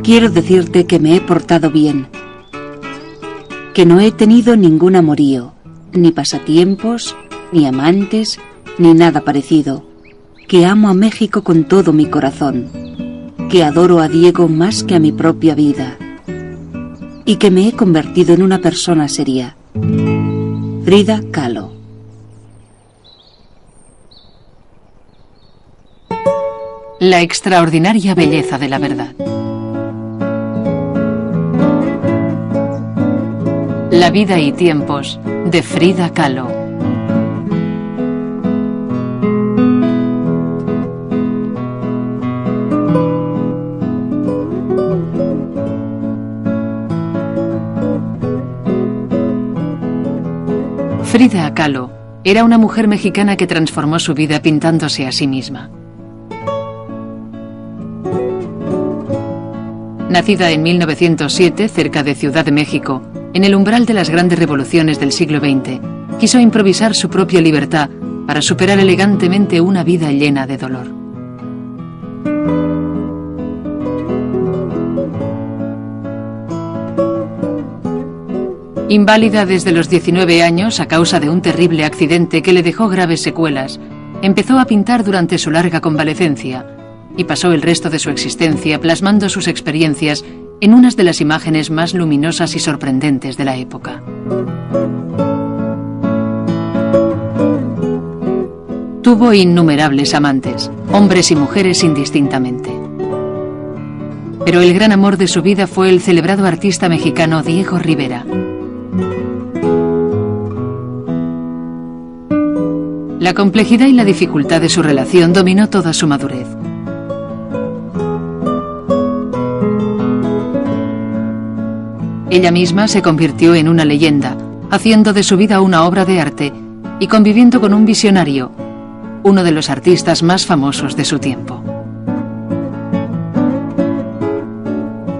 Quiero decirte que me he portado bien, que no he tenido ningún amorío, ni pasatiempos, ni amantes, ni nada parecido, que amo a México con todo mi corazón, que adoro a Diego más que a mi propia vida, y que me he convertido en una persona seria. Frida Kahlo. La extraordinaria belleza de la verdad. La vida y tiempos de Frida Kahlo. Frida Kahlo era una mujer mexicana que transformó su vida pintándose a sí misma. Nacida en 1907, cerca de Ciudad de México, en el umbral de las grandes revoluciones del siglo XX, quiso improvisar su propia libertad para superar elegantemente una vida llena de dolor. Inválida desde los 19 años a causa de un terrible accidente que le dejó graves secuelas, empezó a pintar durante su larga convalecencia y pasó el resto de su existencia plasmando sus experiencias en unas de las imágenes más luminosas y sorprendentes de la época. Tuvo innumerables amantes, hombres y mujeres indistintamente. Pero el gran amor de su vida fue el celebrado artista mexicano Diego Rivera. La complejidad y la dificultad de su relación dominó toda su madurez. Ella misma se convirtió en una leyenda, haciendo de su vida una obra de arte y conviviendo con un visionario, uno de los artistas más famosos de su tiempo.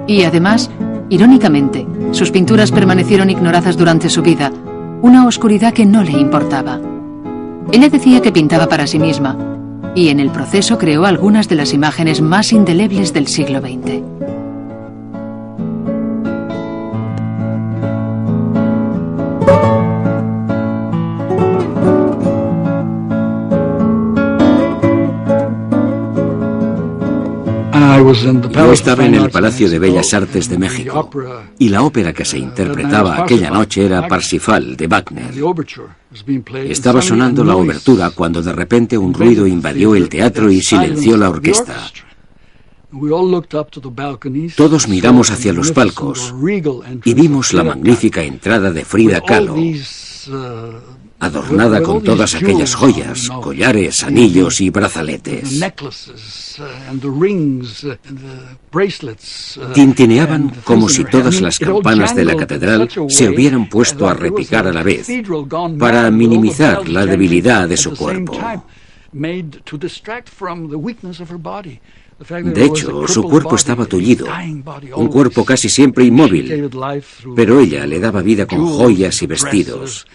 Y además, irónicamente, sus pinturas permanecieron ignoradas durante su vida, una oscuridad que no le importaba. Ella decía que pintaba para sí misma, y en el proceso creó algunas de las imágenes más indelebles del siglo XX. Yo estaba en el Palacio de Bellas Artes de México y la ópera que se interpretaba aquella noche era Parsifal de Wagner. Estaba sonando la obertura cuando de repente un ruido invadió el teatro y silenció la orquesta. Todos miramos hacia los palcos y vimos la magnífica entrada de Frida Kahlo, adornada con todas aquellas joyas, collares, anillos y brazaletes. Tintineaban como si todas las campanas de la catedral se hubieran puesto a repicar a la vez, para minimizar la debilidad de su cuerpo. De hecho, su cuerpo estaba tullido, un cuerpo casi siempre inmóvil, pero ella le daba vida con joyas y vestidos.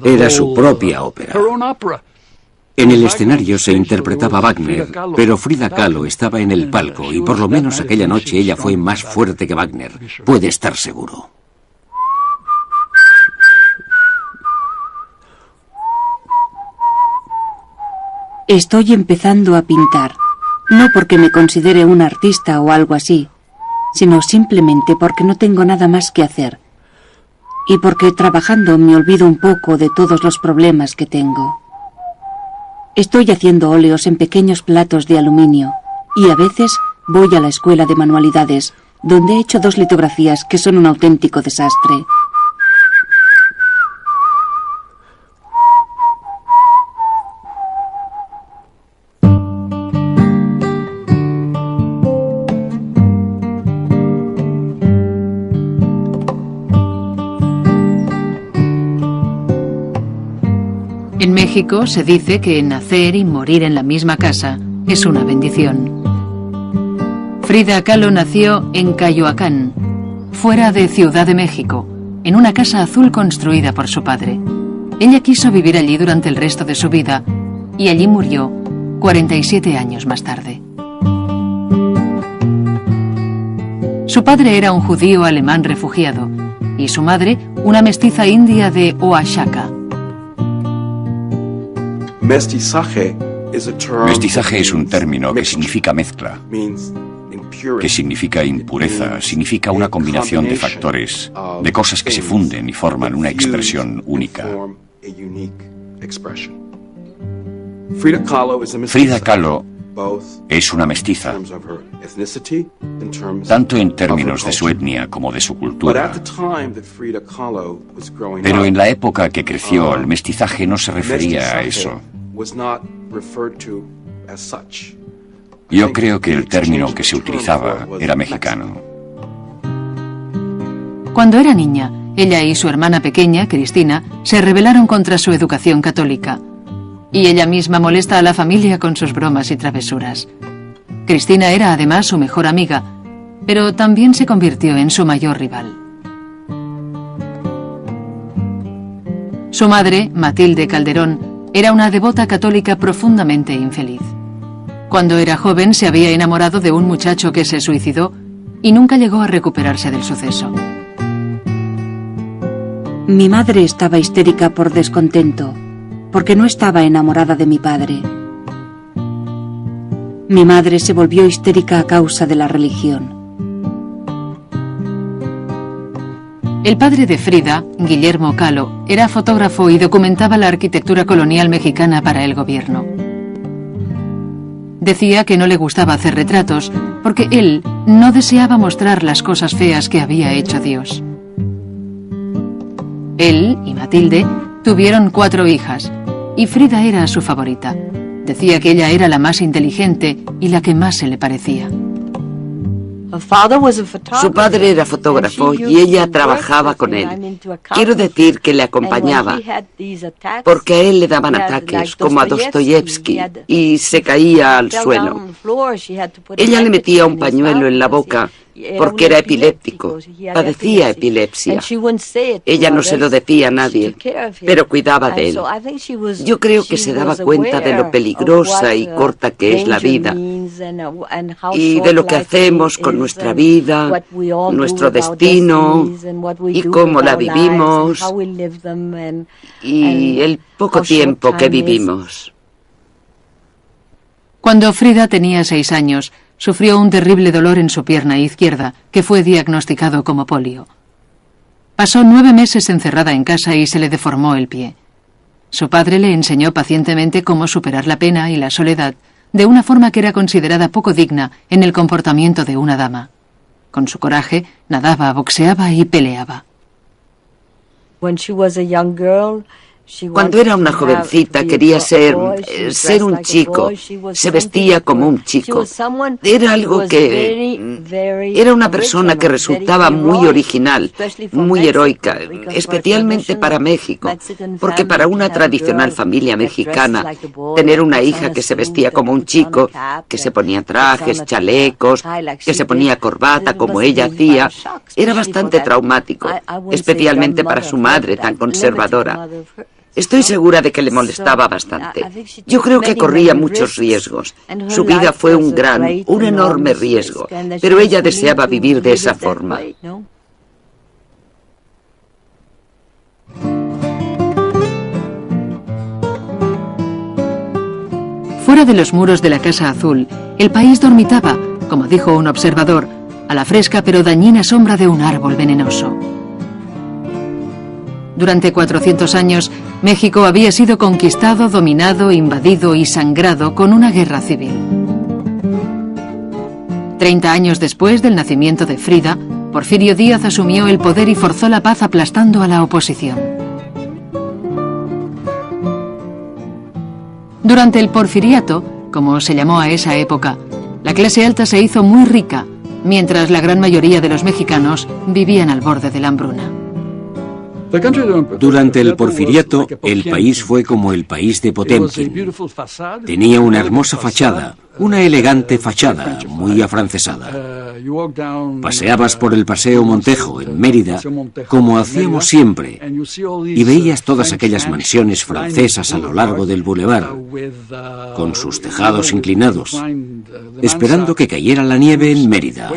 Era su propia ópera. En el escenario se interpretaba Wagner, pero Frida Kahlo estaba en el palco y por lo menos aquella noche ella fue más fuerte que Wagner, puede estar seguro. Estoy empezando a pintar, no porque me considere un artista o algo así, sino simplemente porque no tengo nada más que hacer. Y porque trabajando me olvido un poco de todos los problemas que tengo. Estoy haciendo óleos en pequeños platos de aluminio y a veces voy a la escuela de manualidades, donde he hecho 2 litografías que son un auténtico desastre. En México se dice que nacer y morir en la misma casa es una bendición. Frida Kahlo nació en Coyoacán, fuera de Ciudad de México, en una casa azul construida por su padre. Ella quiso vivir allí durante el resto de su vida y allí murió 47 años más tarde. Su padre era un judío alemán refugiado y su madre una mestiza india de Oaxaca. Mestizaje es un término que significa mezcla, que significa impureza, significa una combinación de factores, de cosas que se funden y forman una expresión única. Frida Kahlo es una mestiza, tanto en términos de su etnia como de su cultura. Pero en la época que creció, el mestizaje no se refería a eso. Yo creo que el término que se utilizaba era mexicano. Cuando era niña, ella y su hermana pequeña, Cristina, se rebelaron contra su educación católica. Y ella misma molesta a la familia con sus bromas y travesuras. Cristina era además su mejor amiga, pero también se convirtió en su mayor rival. Su madre, Matilde Calderón, era una devota católica profundamente infeliz. Cuando era joven se había enamorado de un muchacho que se suicidó y nunca llegó a recuperarse del suceso. Mi madre estaba histérica por descontento, porque no estaba enamorada de mi padre. Mi madre se volvió histérica a causa de la religión. El padre de Frida, Guillermo Kahlo, era fotógrafo y documentaba la arquitectura colonial mexicana para el gobierno. Decía que no le gustaba hacer retratos porque él no deseaba mostrar las cosas feas que había hecho Dios. Él y Matilde tuvieron 4 hijas y Frida era su favorita. Decía que ella era la más inteligente y la que más se le parecía. Su padre era fotógrafo y ella trabajaba con él. Quiero decir que le acompañaba, porque a él le daban ataques, como a Dostoyevsky, y se caía al suelo. Ella le metía un pañuelo en la boca porque era epiléptico, padecía epilepsia. Ella no se lo decía a nadie, pero cuidaba de él. Yo creo que se daba cuenta de lo peligrosa y corta que es la vida, y de lo que hacemos con nuestra vida, nuestro destino, y cómo la vivimos, y el poco tiempo que vivimos. Cuando Frida tenía 6 años, sufrió un terrible dolor en su pierna izquierda, que fue diagnosticado como polio. Pasó 9 meses encerrada en casa y se le deformó el pie. Su padre le enseñó pacientemente cómo superar la pena y la soledad, de una forma que era considerada poco digna en el comportamiento de una dama. Con su coraje, nadaba, boxeaba y peleaba. Cuando era una jovencita quería ser un chico, se vestía como un chico. Era algo que... Era una persona que resultaba muy original, muy heroica, especialmente para México, porque para una tradicional familia mexicana, tener una hija que se vestía como un chico, que se ponía trajes, chalecos, que se ponía corbata como ella hacía, era bastante traumático, especialmente para su madre tan conservadora. Estoy segura de que le molestaba bastante. Yo creo que corría muchos riesgos. Su vida fue un enorme riesgo, pero ella deseaba vivir de esa forma. Fuera de los muros de la Casa Azul, el país dormitaba, como dijo un observador, a la fresca pero dañina sombra de un árbol venenoso. Durante 400 años, México había sido conquistado, dominado, invadido y sangrado con una guerra civil. 30 años después del nacimiento de Frida, Porfirio Díaz asumió el poder y forzó la paz aplastando a la oposición. Durante el Porfiriato, como se llamó a esa época, la clase alta se hizo muy rica, mientras la gran mayoría de los mexicanos vivían al borde de la hambruna. Durante el Porfiriato, el país fue como el país de Potemkin. Tenía una hermosa fachada, una elegante fachada, muy afrancesada. Paseabas por el Paseo Montejo, en Mérida, como hacíamos siempre, y veías todas aquellas mansiones francesas a lo largo del bulevar, con sus tejados inclinados, esperando que cayera la nieve en Mérida.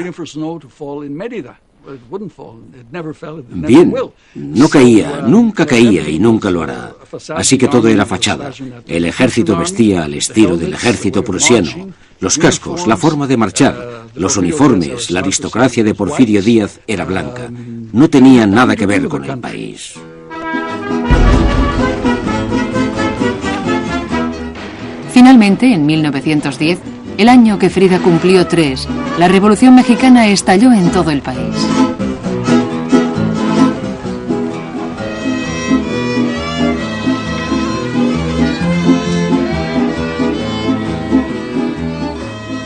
Bien, no caía, nunca caía y nunca lo hará. Así que todo era fachada. El ejército vestía al estilo del ejército prusiano. Los cascos, la forma de marchar, los uniformes, la aristocracia de Porfirio Díaz era blanca. No tenía nada que ver con el país. Finalmente, en 1910, el año que Frida cumplió 3, la Revolución Mexicana estalló en todo el país.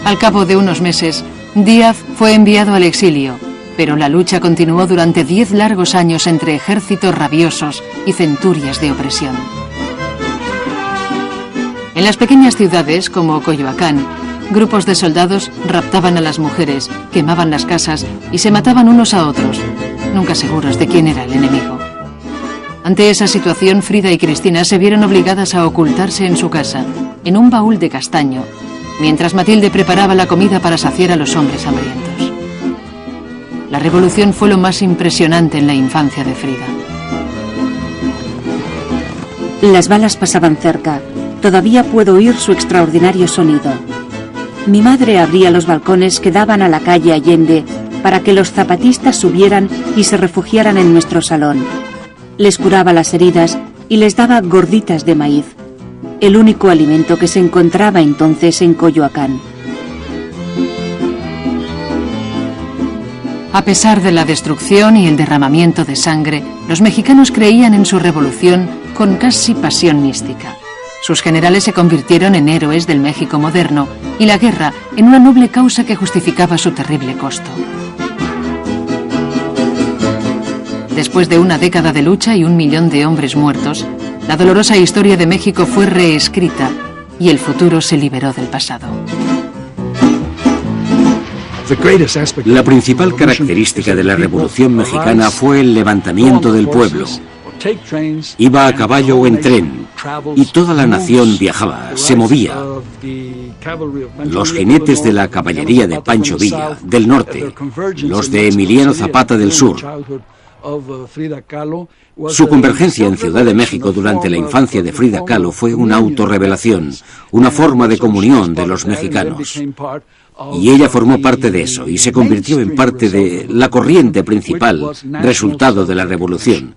Al cabo de unos meses, Díaz fue enviado al exilio, pero la lucha continuó durante 10 largos años entre ejércitos rabiosos y centurias de opresión. En las pequeñas ciudades, como Coyoacán, grupos de soldados raptaban a las mujeres, quemaban las casas y se mataban unos a otros, nunca seguros de quién era el enemigo. Ante esa situación, Frida y Cristina se vieron obligadas a ocultarse en su casa, en un baúl de castaño, mientras Matilde preparaba la comida para saciar a los hombres hambrientos. La revolución fue lo más impresionante en la infancia de Frida. Las balas pasaban cerca. Todavía puedo oír su extraordinario sonido. Mi madre abría los balcones que daban a la calle Allende para que los zapatistas subieran y se refugiaran en nuestro salón. Les curaba las heridas y les daba gorditas de maíz, el único alimento que se encontraba entonces en Coyoacán. A pesar de la destrucción y el derramamiento de sangre, los mexicanos creían en su revolución con casi pasión mística. Sus generales se convirtieron en héroes del México moderno y la guerra en una noble causa que justificaba su terrible costo. Después de una década de lucha y 1 millón de hombres muertos, la dolorosa historia de México fue reescrita y el futuro se liberó del pasado. La principal característica de la Revolución Mexicana fue el levantamiento del pueblo. Iba a caballo o en tren, y toda la nación viajaba, se movía. Los jinetes de la caballería de Pancho Villa, del norte, los de Emiliano Zapata del sur. Su convergencia en Ciudad de México durante la infancia de Frida Kahlo fue una autorrevelación, una forma de comunión de los mexicanos. Y ella formó parte de eso y se convirtió en parte de la corriente principal, resultado de la revolución,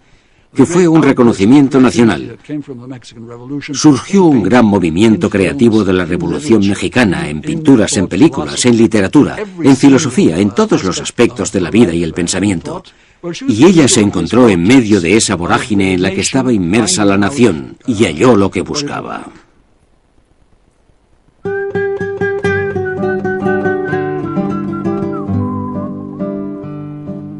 que fue un reconocimiento nacional. Surgió un gran movimiento creativo de la Revolución Mexicana, en pinturas, en películas, en literatura, en filosofía, en todos los aspectos de la vida y el pensamiento. Y ella se encontró en medio de esa vorágine en la que estaba inmersa la nación, y halló lo que buscaba.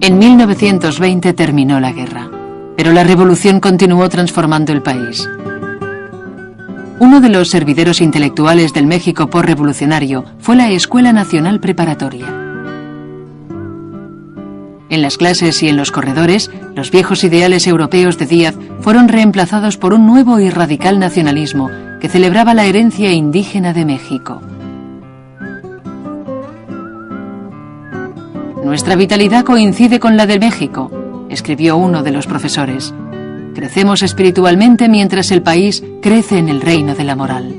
En 1920 terminó la guerra, pero la revolución continuó transformando el país. Uno de los servideros intelectuales del México posrevolucionario fue la Escuela Nacional Preparatoria. En las clases y en los corredores, los viejos ideales europeos de Díaz fueron reemplazados por un nuevo y radical nacionalismo que celebraba la herencia indígena de México. Nuestra vitalidad coincide con la de México, escribió uno de los profesores. Crecemos espiritualmente mientras el país crece en el reino de la moral.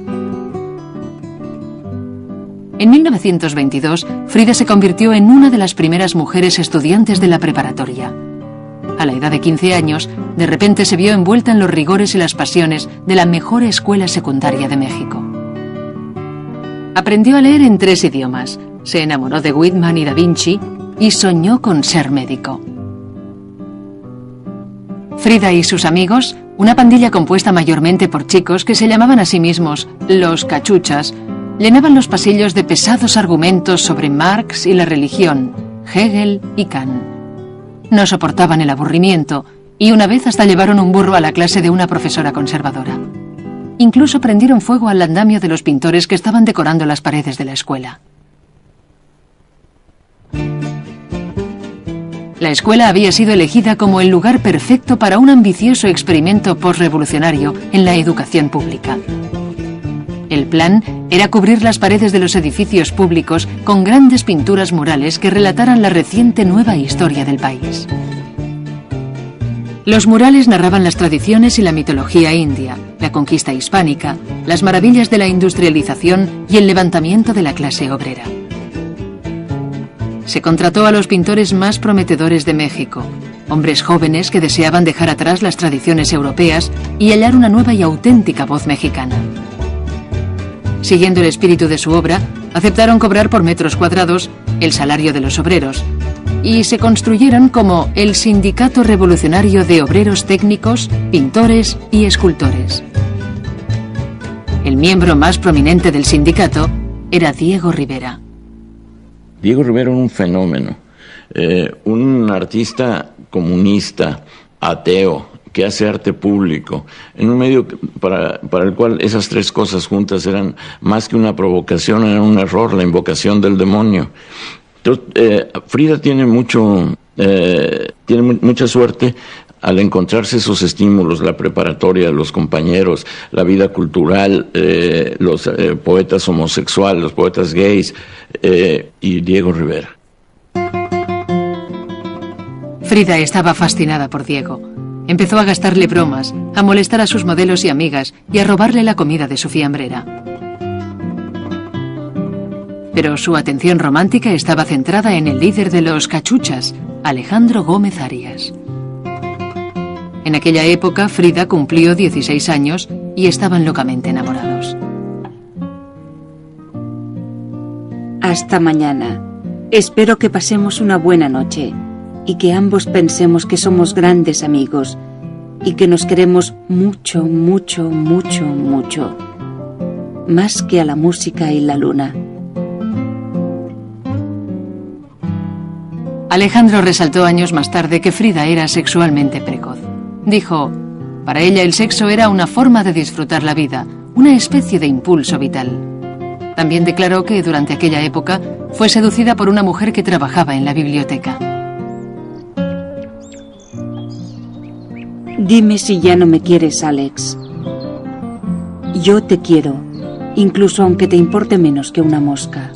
En 1922, Frida se convirtió en una de las primeras mujeres estudiantes de la preparatoria. A la edad de 15 años, de repente se vio envuelta en los rigores y las pasiones de la mejor escuela secundaria de México. Aprendió a leer en 3 idiomas, se enamoró de Whitman y Da Vinci y soñó con ser médico. Frida y sus amigos, una pandilla compuesta mayormente por chicos que se llamaban a sí mismos los cachuchas, llenaban los pasillos de pesados argumentos sobre Marx y la religión, Hegel y Kant. No soportaban el aburrimiento y una vez hasta llevaron un burro a la clase de una profesora conservadora. Incluso prendieron fuego al andamio de los pintores que estaban decorando las paredes de la escuela. La escuela había sido elegida como el lugar perfecto para un ambicioso experimento postrevolucionario en la educación pública. El plan era cubrir las paredes de los edificios públicos con grandes pinturas murales que relataran la reciente nueva historia del país. Los murales narraban las tradiciones y la mitología india, la conquista hispánica, las maravillas de la industrialización y el levantamiento de la clase obrera. Se contrató a los pintores más prometedores de México, hombres jóvenes que deseaban dejar atrás las tradiciones europeas y hallar una nueva y auténtica voz mexicana. Siguiendo el espíritu de su obra, aceptaron cobrar por metros cuadrados el salario de los obreros y se construyeron como el Sindicato Revolucionario de Obreros Técnicos, Pintores y Escultores. El miembro más prominente del sindicato era Diego Rivera. Diego Rivera era un fenómeno, un artista comunista, ateo, que hace arte público, en un medio para el cual esas tres cosas juntas eran más que una provocación, era un error, la invocación del demonio. Entonces, Frida tiene mucha suerte al encontrarse esos estímulos, la preparatoria, los compañeros, la vida cultural, los poetas homosexuales, los poetas gays y Diego Rivera. Frida estaba fascinada por Diego. Empezó a gastarle bromas, a molestar a sus modelos y amigas y a robarle la comida de su fiambrera. Pero su atención romántica estaba centrada en el líder de los cachuchas, Alejandro Gómez Arias. En aquella época, Frida cumplió 16 años y estaban locamente enamorados. Hasta mañana. Espero que pasemos una buena noche y que ambos pensemos que somos grandes amigos y que nos queremos mucho, mucho, mucho, mucho. Más que a la música y la luna. Alejandro resaltó años más tarde que Frida era sexualmente precoz. Dijo, para ella el sexo era una forma de disfrutar la vida, una especie de impulso vital. También declaró que durante aquella época fue seducida por una mujer que trabajaba en la biblioteca. Dime si ya no me quieres, Alex. Yo te quiero, incluso aunque te importe menos que una mosca.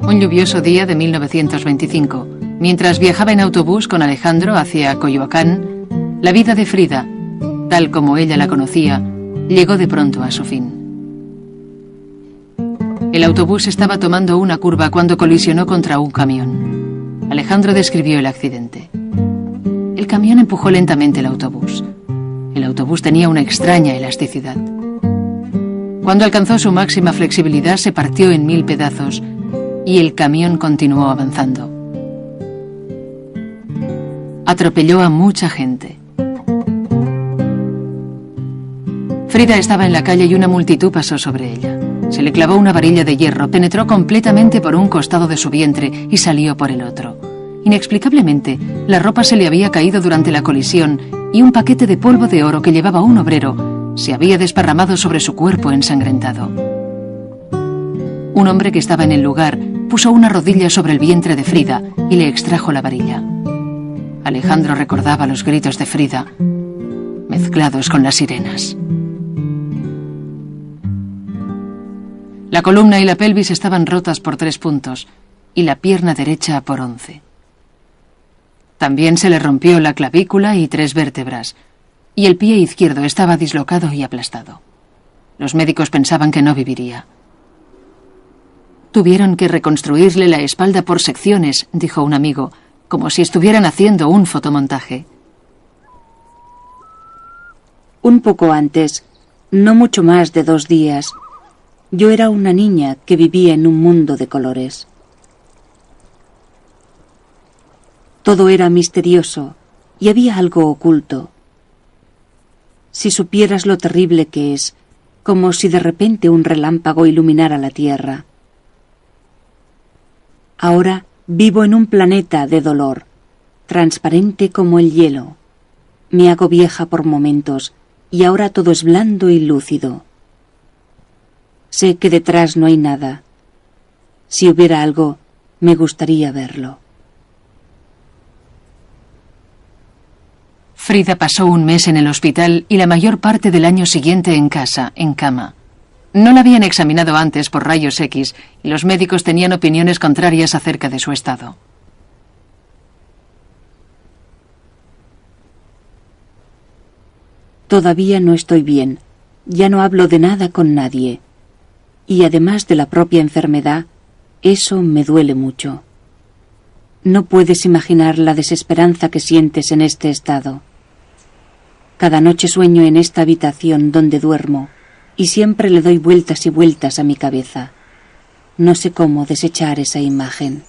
Un lluvioso día de 1925, mientras viajaba en autobús con Alejandro hacia Coyoacán, la vida de Frida, tal como ella la conocía, llegó de pronto a su fin. El autobús estaba tomando una curva cuando colisionó contra un camión. Alejandro describió el accidente. El camión empujó lentamente el autobús. El autobús tenía una extraña elasticidad. Cuando alcanzó su máxima flexibilidad, se partió en 1000 pedazos y el camión continuó avanzando. Atropelló a mucha gente. Frida estaba en la calle y una multitud pasó sobre ella. Se le clavó una varilla de hierro, penetró completamente por un costado de su vientre y salió por el otro. Inexplicablemente, la ropa se le había caído durante la colisión y un paquete de polvo de oro que llevaba un obrero se había desparramado sobre su cuerpo ensangrentado. Un hombre que estaba en el lugar puso una rodilla sobre el vientre de Frida y le extrajo la varilla. Alejandro recordaba los gritos de Frida, mezclados con las sirenas. La columna y la pelvis estaban rotas por 3 puntos y la pierna derecha por 11. También se le rompió la clavícula y 3 vértebras, y el pie izquierdo estaba dislocado y aplastado. Los médicos pensaban que no viviría. Tuvieron que reconstruirle la espalda por secciones, dijo un amigo, como si estuvieran haciendo un fotomontaje. Un poco antes, no mucho más de 2 días, yo era una niña que vivía en un mundo de colores. Todo era misterioso y había algo oculto. Si supieras lo terrible que es, como si de repente un relámpago iluminara la tierra. Ahora vivo en un planeta de dolor, transparente como el hielo. Me hago vieja por momentos, y ahora todo es blando y lúcido. Sé que detrás no hay nada. Si hubiera algo, me gustaría verlo. Frida pasó un mes en el hospital y la mayor parte del año siguiente en casa, en cama. No la habían examinado antes por rayos X y los médicos tenían opiniones contrarias acerca de su estado. Todavía no estoy bien. Ya no hablo de nada con nadie. Y además de la propia enfermedad, eso me duele mucho. No puedes imaginar la desesperanza que sientes en este estado. Cada noche sueño en esta habitación donde duermo y siempre le doy vueltas y vueltas a mi cabeza. No sé cómo desechar esa imagen.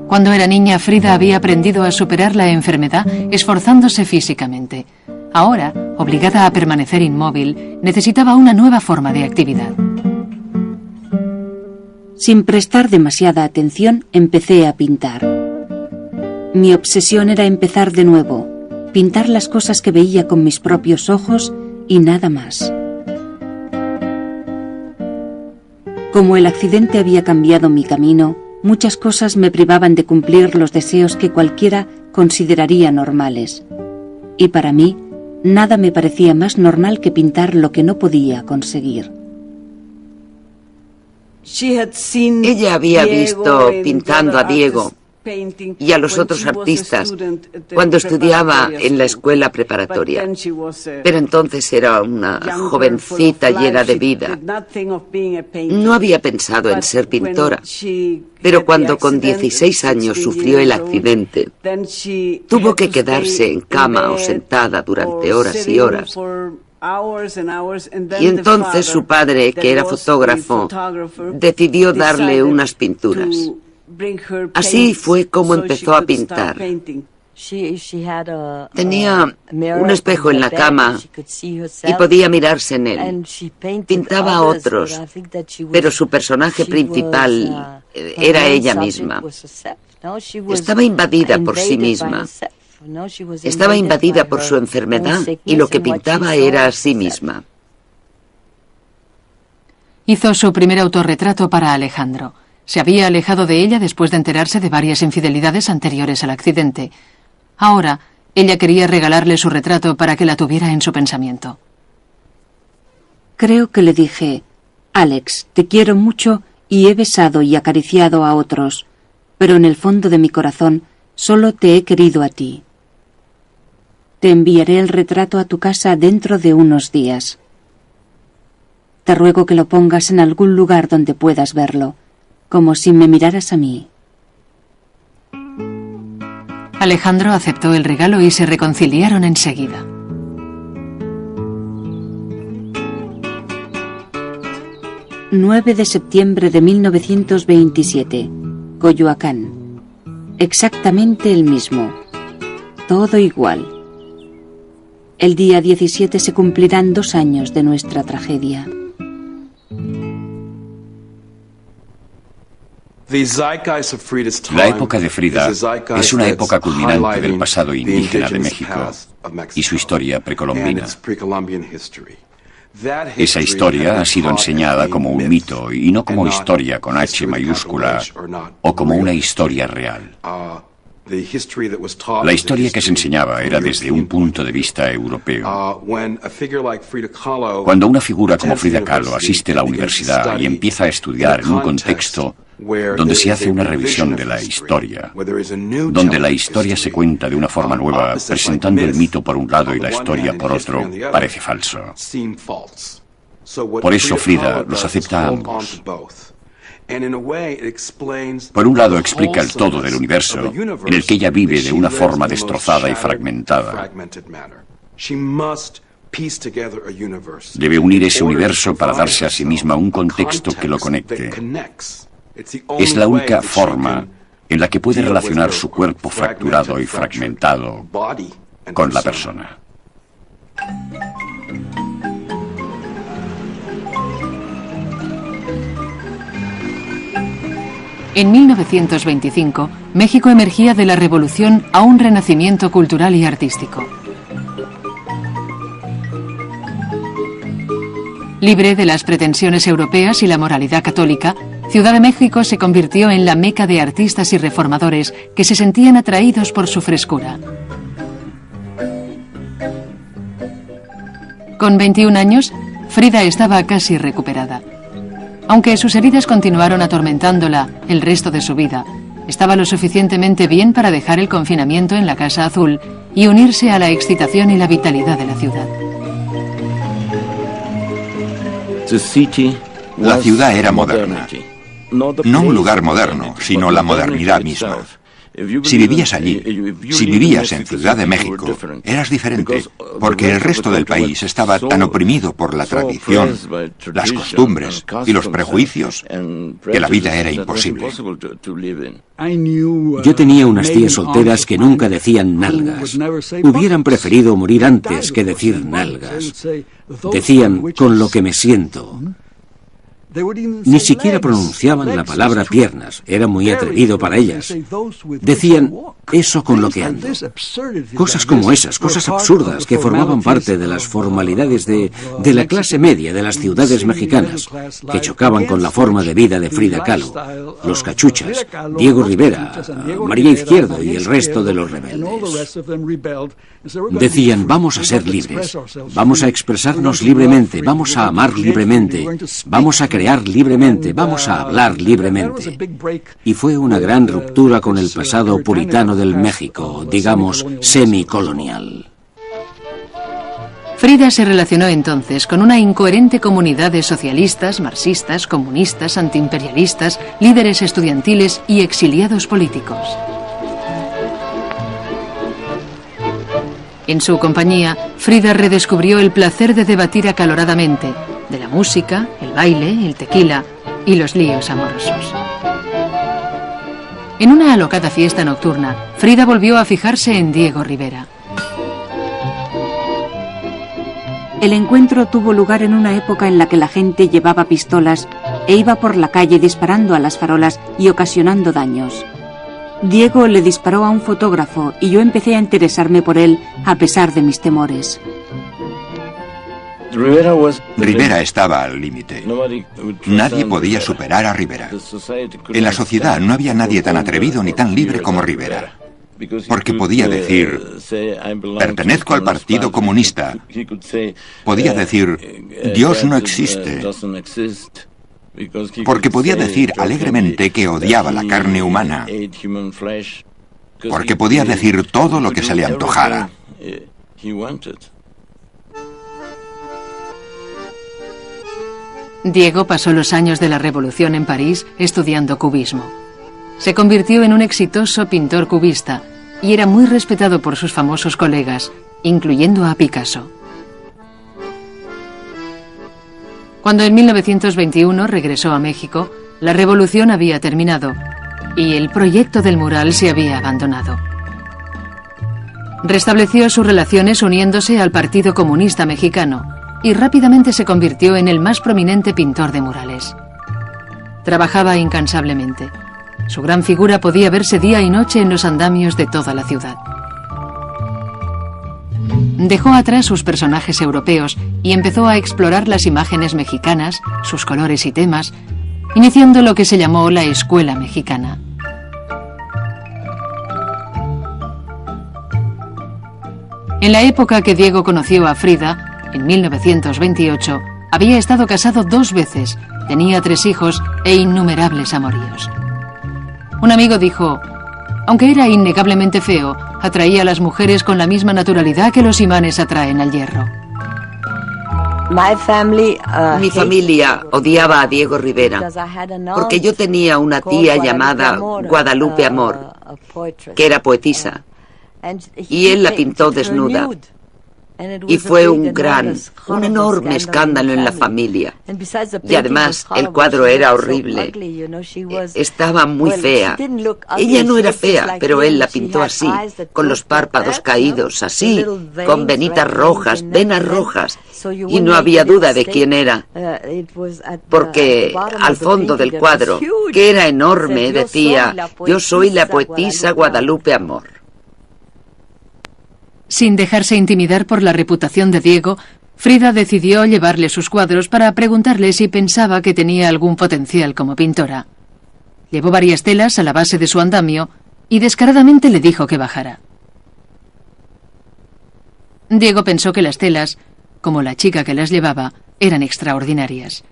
Cuando era niña, Frida había aprendido a superar la enfermedad esforzándose físicamente. Ahora, obligada a permanecer inmóvil, necesitaba una nueva forma de actividad. Sin prestar demasiada atención, empecé a pintar. Mi obsesión era empezar de nuevo, pintar las cosas que veía con mis propios ojos y nada más. Como el accidente había cambiado mi camino, muchas cosas me privaban de cumplir los deseos que cualquiera consideraría normales. Y para mí, nada me parecía más normal que pintar lo que no podía conseguir. Ella había visto pintando a Diego y a los otros artistas cuando estudiaba en la escuela preparatoria. Pero entonces era una jovencita llena de vida. No había pensado en ser pintora. Pero cuando con 16 años sufrió el accidente, tuvo que quedarse en cama o sentada durante horas y horas. Y entonces su padre, que era fotógrafo, decidió darle unas pinturas. Así fue como empezó a pintar. Tenía un espejo en la cama y podía mirarse en él. Pintaba a otros, pero su personaje principal era ella misma. Estaba invadida por sí misma. Estaba invadida por su enfermedad y lo que pintaba era a sí misma. Hizo su primer autorretrato para Alejandro. Se había alejado de ella después de enterarse de varias infidelidades anteriores al accidente. Ahora, ella quería regalarle su retrato para que la tuviera en su pensamiento. Creo que le dije: Alex, te quiero mucho y he besado y acariciado a otros, pero en el fondo de mi corazón solo te he querido a ti. Te enviaré el retrato a tu casa dentro de unos días. Te ruego que lo pongas en algún lugar donde puedas verlo, como si me miraras a mí. Alejandro aceptó el regalo y se reconciliaron enseguida. «9 de septiembre de 1927, Coyoacán. Exactamente el mismo. Todo igual. El día 17 se cumplirán 2 años de nuestra tragedia». La época de Frida es una época culminante del pasado indígena de México y su historia precolombina. Esa historia ha sido enseñada como un mito y no como historia con H mayúscula o como una historia real. La historia que se enseñaba era desde un punto de vista europeo. Cuando una figura como Frida Kahlo asiste a la universidad y empieza a estudiar en un contexto donde se hace una revisión de la historia, donde la historia se cuenta de una forma nueva, presentando el mito por un lado y la historia por otro, parece falso. Por eso Frida los acepta a ambos. Por un lado explica el todo del universo, en el que ella vive de una forma destrozada y fragmentada. Debe unir ese universo para darse a sí misma un contexto que lo conecte. Es la única forma en la que puede relacionar su cuerpo fracturado y fragmentado con la persona. En 1925, México emergía de la revolución a un renacimiento cultural y artístico. Libre de las pretensiones europeas y la moralidad católica, Ciudad de México se convirtió en la meca de artistas y reformadores que se sentían atraídos por su frescura. Con 21 años, Frida estaba casi recuperada. Aunque sus heridas continuaron atormentándola el resto de su vida, estaba lo suficientemente bien para dejar el confinamiento en la Casa Azul y unirse a la excitación y la vitalidad de la ciudad. La ciudad era moderna. No un lugar moderno, sino la modernidad misma. Si vivías allí, si vivías en Ciudad de México, eras diferente, porque el resto del país estaba tan oprimido por la tradición, las costumbres y los prejuicios, que la vida era imposible. Yo tenía unas tías solteras que nunca decían nalgas. Hubieran preferido morir antes que decir nalgas. Decían con lo que me siento. Ni siquiera pronunciaban la palabra piernas, era muy atrevido para ellas. Decían, eso con lo que ando. Cosas como esas, cosas absurdas que formaban parte de las formalidades de la clase media de las ciudades mexicanas, que chocaban con la forma de vida de Frida Kahlo, los Cachuchas, Diego Rivera, María Izquierdo y el resto de los rebeldes. Decían, vamos a ser libres, vamos a expresarnos libremente, vamos a amar libremente, vamos a crear libremente, vamos a hablar libremente. Y fue una gran ruptura con el pasado puritano del México, digamos, semicolonial. Frida se relacionó entonces con una incoherente comunidad de socialistas, marxistas, comunistas, antiimperialistas, líderes estudiantiles y exiliados políticos. En su compañía, Frida redescubrió el placer de debatir acaloradamente de la música, el baile, el tequila y los líos amorosos. En una alocada fiesta nocturna, Frida volvió a fijarse en Diego Rivera. El encuentro tuvo lugar en una época en la que la gente llevaba pistolas e iba por la calle disparando a las farolas y ocasionando daños. Diego le disparó a un fotógrafo y yo empecé a interesarme por él a pesar de mis temores. Rivera estaba al límite. Nadie podía superar a Rivera. En la sociedad no había nadie tan atrevido ni tan libre como Rivera. Porque podía decir, pertenezco al Partido Comunista. Podía decir, Dios no existe. Porque podía decir alegremente que odiaba la carne humana. Porque podía decir todo lo que se le antojara. Diego pasó los años de la Revolución en París estudiando cubismo. Se convirtió en un exitoso pintor cubista y era muy respetado por sus famosos colegas, incluyendo a Picasso. Cuando en 1921 regresó a México, la revolución había terminado y el proyecto del mural se había abandonado. Restableció sus relaciones uniéndose al Partido Comunista Mexicano y rápidamente se convirtió en el más prominente pintor de murales. Trabajaba incansablemente. Su gran figura podía verse día y noche en los andamios de toda la ciudad. Dejó atrás sus personajes europeos y empezó a explorar las imágenes mexicanas, sus colores y temas, iniciando lo que se llamó la Escuela Mexicana. En la época que Diego conoció a Frida, en 1928, había estado casado 2 veces, tenía 3 hijos e innumerables amoríos. Un amigo dijo, aunque era innegablemente feo, atraía a las mujeres con la misma naturalidad que los imanes atraen al hierro. Mi familia odiaba a Diego Rivera porque yo tenía una tía llamada Guadalupe Amor, que era poetisa, y él la pintó desnuda. Y fue un enorme escándalo en la familia. Y además el cuadro era horrible. Estaba muy fea. Ella no era fea, pero él la pintó así, con los párpados caídos, así, con venitas rojas, venas rojas. Y no había duda de quién era, porque al fondo del cuadro, que era enorme, decía: "Yo soy la poetisa Guadalupe Amor". Sin dejarse intimidar por la reputación de Diego, Frida decidió llevarle sus cuadros para preguntarle si pensaba que tenía algún potencial como pintora. Llevó varias telas a la base de su andamio y descaradamente le dijo que bajara. Diego pensó que las telas, como la chica que las llevaba, eran extraordinarias.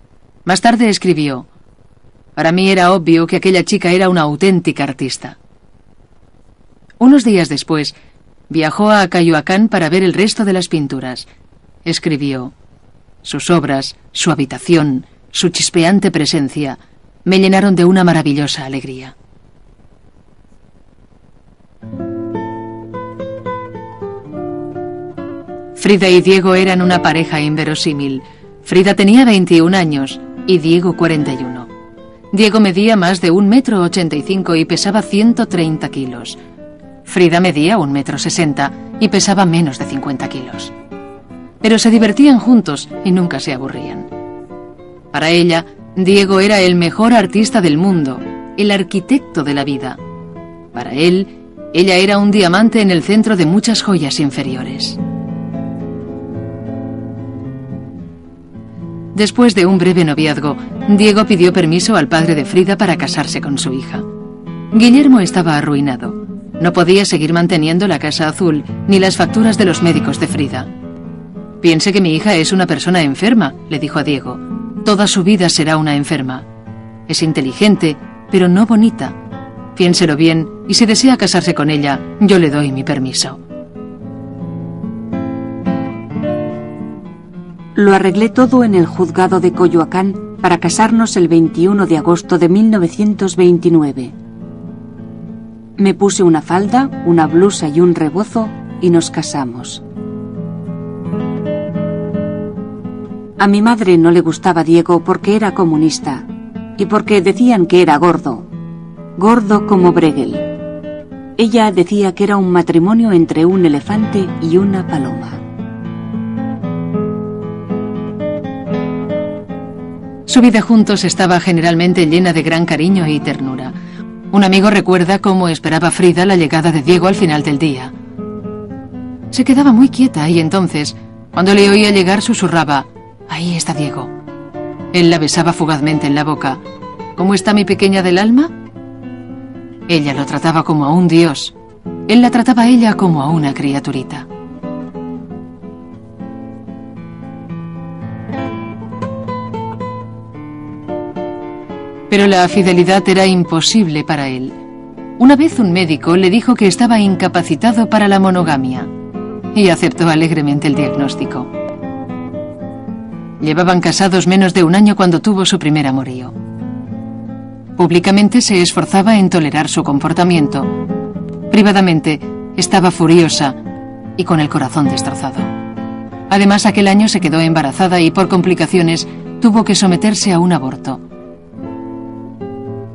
Más tarde escribió: "Para mí era obvio que aquella chica era una auténtica artista". Unos días después, viajó a Coyoacán para ver el resto de las pinturas. Escribió: "Sus obras, su habitación, su chispeante presencia, me llenaron de una maravillosa alegría". Frida y Diego eran una pareja inverosímil. Frida tenía 21 años y Diego 41. Diego medía más de 1,85 m y pesaba 130 kilos. Frida medía 1,60 m y pesaba menos de 50 kilos. Pero se divertían juntos y nunca se aburrían. Para ella, Diego era el mejor artista del mundo, el arquitecto de la vida. Para él, ella era un diamante en el centro de muchas joyas inferiores. Después de un breve noviazgo, Diego pidió permiso al padre de Frida para casarse con su hija. Guillermo estaba arruinado. No podía seguir manteniendo la Casa Azul ni las facturas de los médicos de Frida. «Piense que mi hija es una persona enferma», le dijo a Diego. «Toda su vida será una enferma. Es inteligente, pero no bonita. Piénselo bien y si desea casarse con ella, yo le doy mi permiso». Lo arreglé todo en el juzgado de Coyoacán para casarnos el 21 de agosto de 1929. Me puse una falda, una blusa y un rebozo y nos casamos. A mi madre no le gustaba Diego porque era comunista y porque decían que era gordo, gordo como Bruegel. Ella decía que era un matrimonio entre un elefante y una paloma. Su vida juntos estaba generalmente llena de gran cariño y ternura. Un amigo recuerda cómo esperaba Frida la llegada de Diego al final del día. Se quedaba muy quieta y entonces, cuando le oía llegar, susurraba: «Ahí está Diego». Él la besaba fugazmente en la boca. «¿Cómo está mi pequeña del alma?». Ella lo trataba como a un dios. Él la trataba a ella como a una criaturita. Pero la fidelidad era imposible para él. Una vez un médico le dijo que estaba incapacitado para la monogamia y aceptó alegremente el diagnóstico. Llevaban casados menos de un año cuando tuvo su primer amorío. Públicamente se esforzaba en tolerar su comportamiento. Privadamente estaba furiosa y con el corazón destrozado. Además, aquel año se quedó embarazada y por complicaciones tuvo que someterse a un aborto.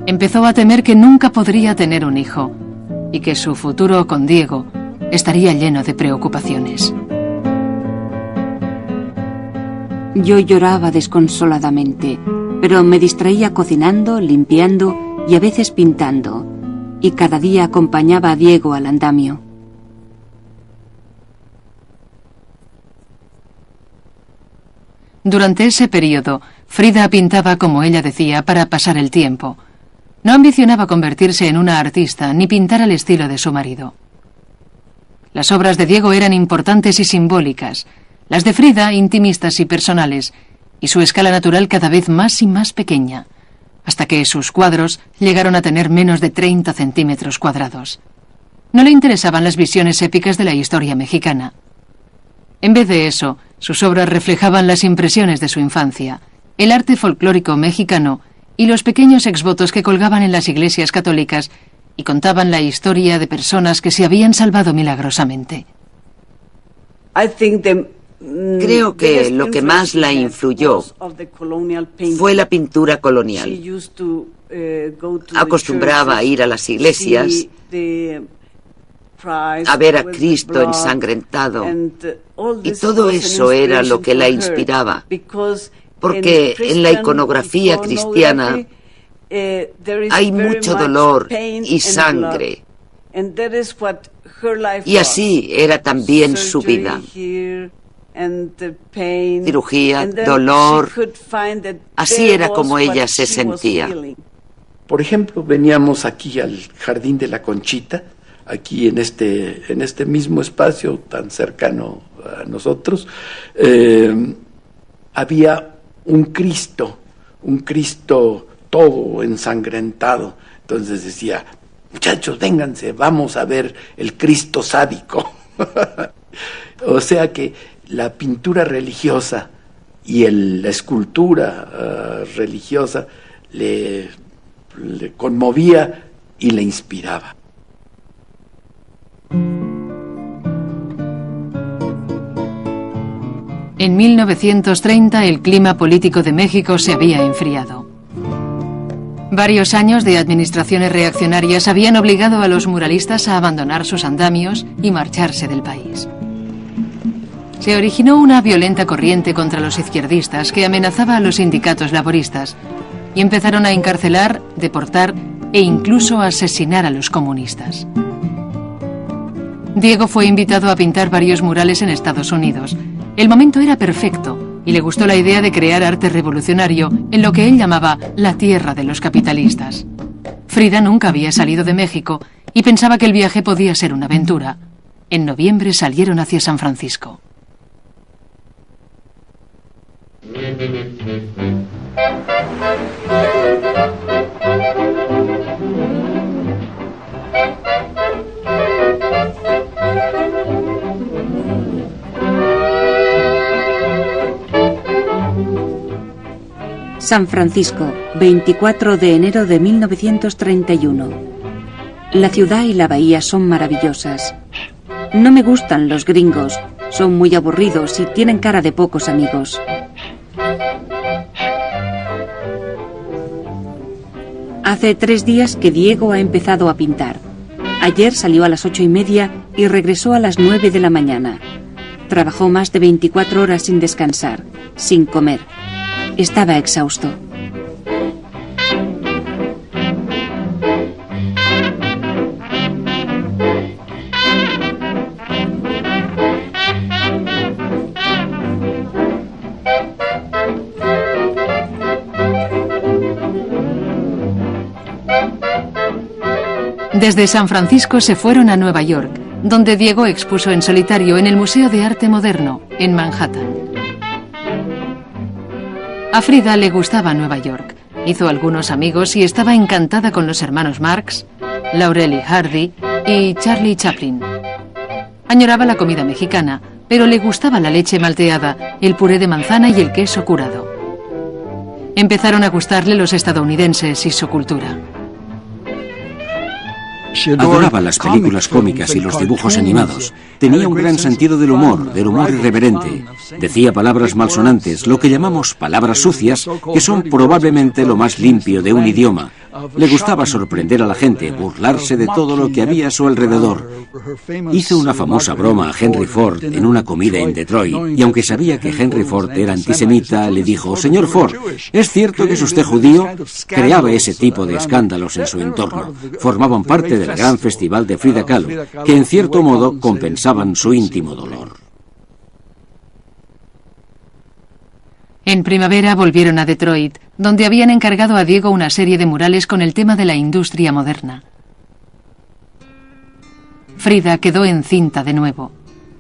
Empezó a temer que nunca podría tener un hijo y que su futuro con Diego estaría lleno de preocupaciones. Yo lloraba desconsoladamente, pero me distraía cocinando, limpiando y a veces pintando, y cada día acompañaba a Diego al andamio. Durante ese periodo, Frida pintaba como ella decía para pasar el tiempo. No ambicionaba convertirse en una artista ni pintar al estilo de su marido. Las obras de Diego eran importantes y simbólicas, las de Frida intimistas y personales, y su escala natural cada vez más y más pequeña, hasta que sus cuadros llegaron a tener menos de 30 centímetros cuadrados. No le interesaban las visiones épicas de la historia mexicana. En vez de eso, sus obras reflejaban las impresiones de su infancia, el arte folclórico mexicano y los pequeños exvotos que colgaban en las iglesias católicas y contaban la historia de personas que se habían salvado milagrosamente. Creo que lo que más la influyó fue la pintura colonial. Acostumbraba a ir a las iglesias, a ver a Cristo ensangrentado, y todo eso era lo que la inspiraba, porque en la iconografía cristiana hay mucho dolor y sangre, y así era también su vida. Cirugía, dolor, así era como ella se sentía. Por ejemplo, veníamos aquí al Jardín de la Conchita, aquí en este mismo espacio tan cercano a nosotros, había un Cristo todo ensangrentado. Entonces decía, muchachos, vénganse, vamos a ver el Cristo sádico. O sea que la pintura religiosa y la escultura religiosa le conmovía y le inspiraba. En 1930 el clima político de México se había enfriado. Varios años de administraciones reaccionarias habían obligado a los muralistas a abandonar sus andamios y marcharse del país. Se originó una violenta corriente contra los izquierdistas que amenazaba a los sindicatos laboristas y empezaron a encarcelar, deportar e incluso asesinar a los comunistas. Diego fue invitado a pintar varios murales en Estados Unidos. El momento era perfecto y le gustó la idea de crear arte revolucionario en lo que él llamaba la tierra de los capitalistas. Frida nunca había salido de México y pensaba que el viaje podía ser una aventura. En noviembre salieron hacia San Francisco. San Francisco, 24 de enero de 1931. La ciudad y la bahía son maravillosas. No me gustan los gringos, son muy aburridos y tienen cara de pocos amigos. Hace 3 días que Diego ha empezado a pintar. Ayer salió a las 8:30 y regresó a las 9 de la mañana. Trabajó más de 24 horas sin descansar, sin comer. Estaba exhausto. Desde San Francisco se fueron a Nueva York, donde Diego expuso en solitario en el Museo de Arte Moderno, en Manhattan. A Frida le gustaba Nueva York. Hizo algunos amigos y estaba encantada con los hermanos Marx, Laurel y Hardy y Charlie Chaplin. Añoraba la comida mexicana, pero le gustaba la leche malteada, el puré de manzana y el queso curado. Empezaron a gustarle los estadounidenses y su cultura. Adoraba las películas cómicas y los dibujos animados. Tenía un gran sentido del humor irreverente. Decía palabras malsonantes, lo que llamamos palabras sucias, que son probablemente lo más limpio de un idioma. Le gustaba sorprender a la gente, burlarse de todo lo que había a su alrededor. Hizo una famosa broma a Henry Ford en una comida en Detroit, y aunque sabía que Henry Ford era antisemita, le dijo, «Señor Ford, ¿es cierto que es usted judío?». Creaba ese tipo de escándalos en su entorno. Formaban parte del gran festival de Frida Kahlo, que en cierto modo compensaban su íntimo dolor. En primavera volvieron a Detroit, donde habían encargado a Diego una serie de murales con el tema de la industria moderna. Frida quedó encinta de nuevo.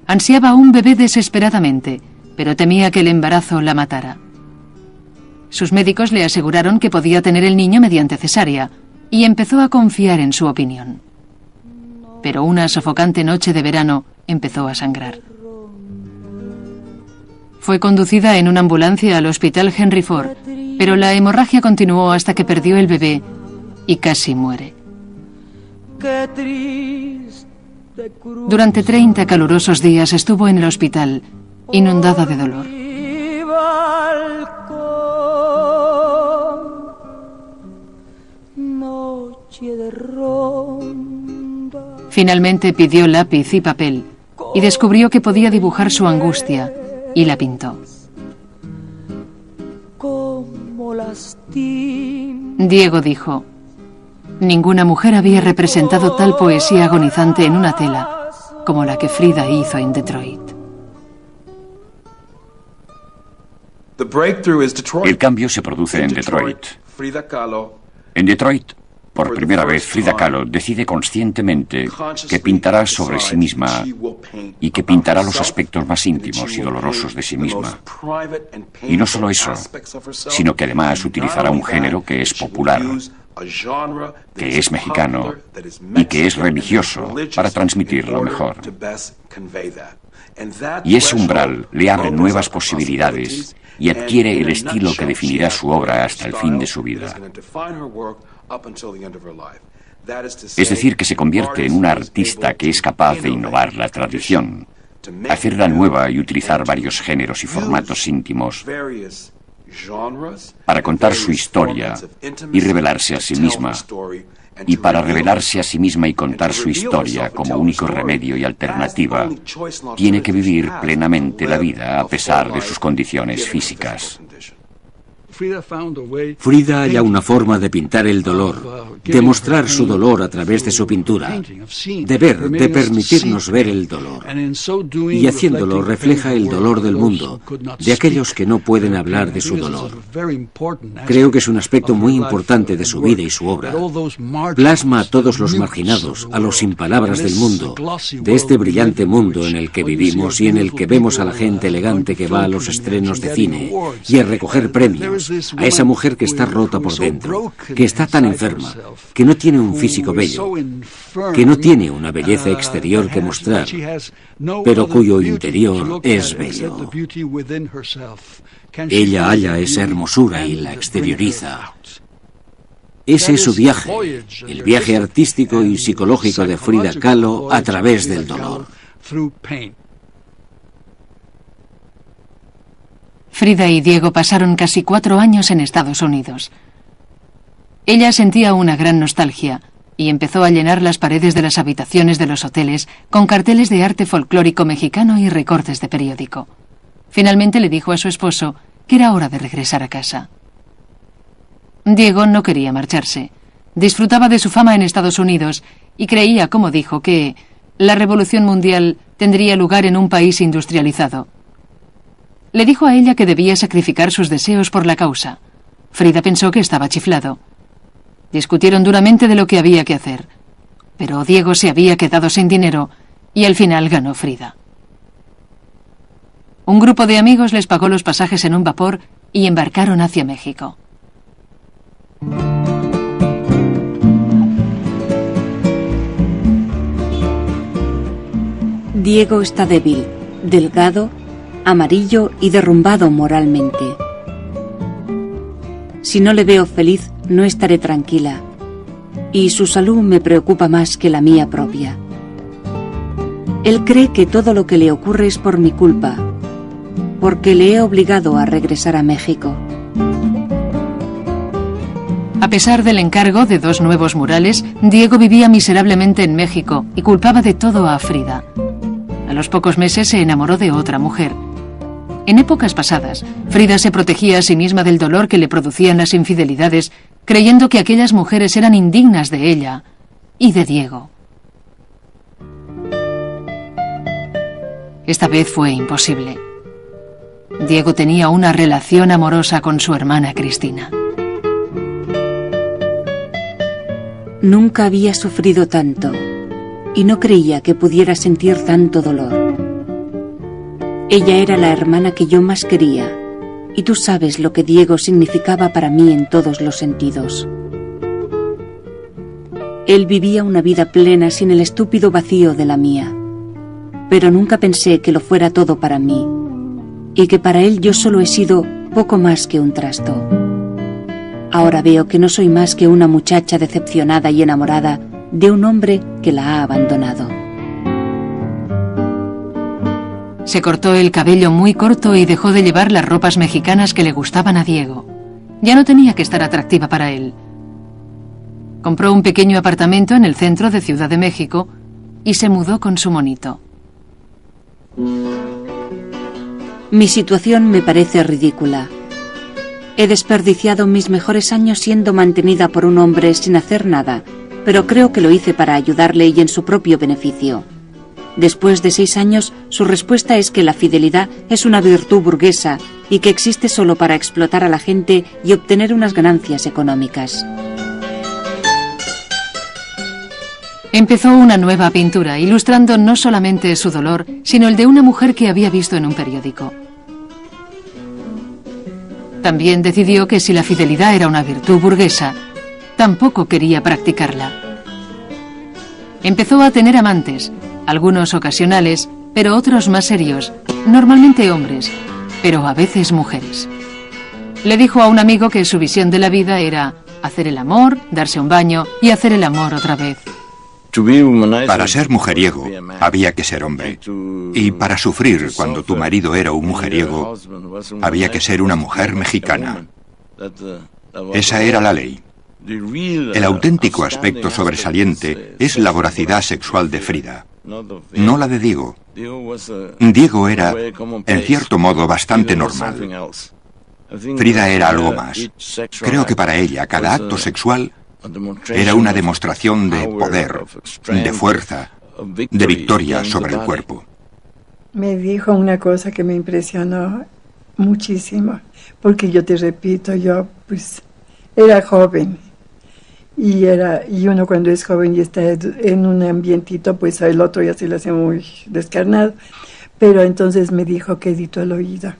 Ansiaba un bebé desesperadamente, pero temía que el embarazo la matara. Sus médicos le aseguraron que podía tener el niño mediante cesárea, y empezó a confiar en su opinión. Pero una sofocante noche de verano empezó a sangrar. Fue conducida en una ambulancia al hospital Henry Ford, pero la hemorragia continuó hasta que perdió el bebé y casi muere. Durante 30 calurosos días estuvo en el hospital, inundada de dolor. Finalmente pidió lápiz y papel y descubrió que podía dibujar su angustia y la pintó. Diego dijo: ninguna mujer había representado tal poesía agonizante en una tela como la que Frida hizo en Detroit. El cambio se produce en Detroit. En Detroit, por primera vez, Frida Kahlo decide conscientemente que pintará sobre sí misma y que pintará los aspectos más íntimos y dolorosos de sí misma. Y no solo eso, sino que además utilizará un género que es popular, que es mexicano y que es religioso para transmitirlo mejor. Y ese umbral le abre nuevas posibilidades y adquiere el estilo que definirá su obra hasta el fin de su vida. Es decir, que se convierte en una artista que es capaz de innovar la tradición, hacerla nueva y utilizar varios géneros y formatos íntimos para contar su historia y revelarse a sí misma. Y para revelarse a sí misma y contar su historia como único remedio y alternativa, tiene que vivir plenamente la vida a pesar de sus condiciones físicas. Frida halla una forma de pintar el dolor, de mostrar su dolor a través de su pintura, de permitirnos ver el dolor. Y haciéndolo refleja el dolor del mundo, de aquellos que no pueden hablar de su dolor. Creo que es un aspecto muy importante de su vida y su obra. Plasma a todos los marginados, a los sin palabras del mundo, de este brillante mundo en el que vivimos y en el que vemos a la gente elegante que va a los estrenos de cine y a recoger premios. A esa mujer que está rota por dentro, que está tan enferma, que no tiene un físico bello, que no tiene una belleza exterior que mostrar, pero cuyo interior es bello. Ella halla esa hermosura y la exterioriza. Ese es su viaje, el viaje artístico y psicológico de Frida Kahlo a través del dolor. Frida y Diego pasaron casi 4 años en Estados Unidos. Ella sentía una gran nostalgia y empezó a llenar las paredes de las habitaciones de los hoteles con carteles de arte folclórico mexicano y recortes de periódico. Finalmente le dijo a su esposo que era hora de regresar a casa. Diego no quería marcharse. Disfrutaba de su fama en Estados Unidos y creía, como dijo, que la revolución mundial tendría lugar en un país industrializado. Le dijo a ella que debía sacrificar sus deseos por la causa. Frida pensó que estaba chiflado. Discutieron duramente de lo que había que hacer. Pero Diego se había quedado sin dinero y al final ganó Frida. Un grupo de amigos les pagó los pasajes en un vapor y embarcaron hacia México. Diego está débil, delgado, amarillo y derrumbado moralmente. Si no le veo feliz, no estaré tranquila, y su salud me preocupa más que la mía propia. Él cree que todo lo que le ocurre es por mi culpa, porque le he obligado a regresar a México. A pesar del encargo de 2 nuevos murales, Diego vivía miserablemente en México y culpaba de todo a Frida. A los pocos meses se enamoró de otra mujer. En épocas pasadas, Frida se protegía a sí misma del dolor que le producían las infidelidades, creyendo que aquellas mujeres eran indignas de ella y de Diego. Esta vez fue imposible. Diego tenía una relación amorosa con su hermana Cristina. Nunca había sufrido tanto y no creía que pudiera sentir tanto dolor. Ella era la hermana que yo más quería, y tú sabes lo que Diego significaba para mí en todos los sentidos. Él vivía una vida plena sin el estúpido vacío de la mía, pero nunca pensé que lo fuera todo para mí, y que para él yo solo he sido poco más que un trasto. Ahora veo que no soy más que una muchacha decepcionada y enamorada de un hombre que la ha abandonado. Se cortó el cabello muy corto y dejó de llevar las ropas mexicanas que le gustaban a Diego. Ya no tenía que estar atractiva para él. Compró un pequeño apartamento en el centro de Ciudad de México y se mudó con su monito. Mi situación me parece ridícula. He desperdiciado mis mejores años siendo mantenida por un hombre sin hacer nada, pero creo que lo hice para ayudarle y en su propio beneficio. Después de 6 años, su respuesta es que la fidelidad es una virtud burguesa y que existe solo para explotar a la gente y obtener unas ganancias económicas. Empezó una nueva pintura, ilustrando no solamente su dolor, sino el de una mujer que había visto en un periódico. También decidió que si la fidelidad era una virtud burguesa, tampoco quería practicarla. Empezó a tener amantes, algunos ocasionales, pero otros más serios, normalmente hombres, pero a veces mujeres. Le dijo a un amigo que su visión de la vida era hacer el amor, darse un baño y hacer el amor otra vez. Para ser mujeriego había que ser hombre. Y para sufrir cuando tu marido era un mujeriego, había que ser una mujer mexicana. Esa era la ley. El auténtico aspecto sobresaliente es la voracidad sexual de Frida, no la de Diego. Diego era, en cierto modo, bastante normal. Frida era algo más. Creo que para ella cada acto sexual era una demostración de poder, de fuerza, de victoria sobre el cuerpo. Me dijo una cosa que me impresionó muchísimo, porque yo te repito, yo pues era joven. Y uno cuando es joven y está en un ambientito, pues el otro ya se le hace muy descarnado. Pero entonces me dijo quedito al oído.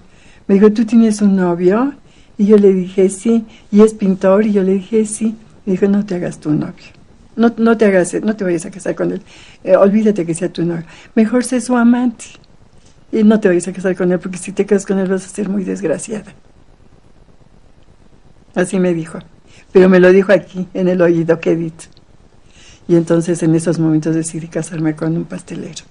Me dijo, ¿tú tienes un novio? Y yo le dije, sí. ¿Y es pintor? Y yo le dije, sí. Me dijo, no te hagas tu novio. No te vayas a casar con él. Olvídate que sea tu novio. Mejor sé su amante. Y no te vayas a casar con él, porque si te casas con él vas a ser muy desgraciada. Así me dijo. Pero me lo dijo aquí, en el oído, quedito. Y entonces en esos momentos decidí casarme con un pastelero.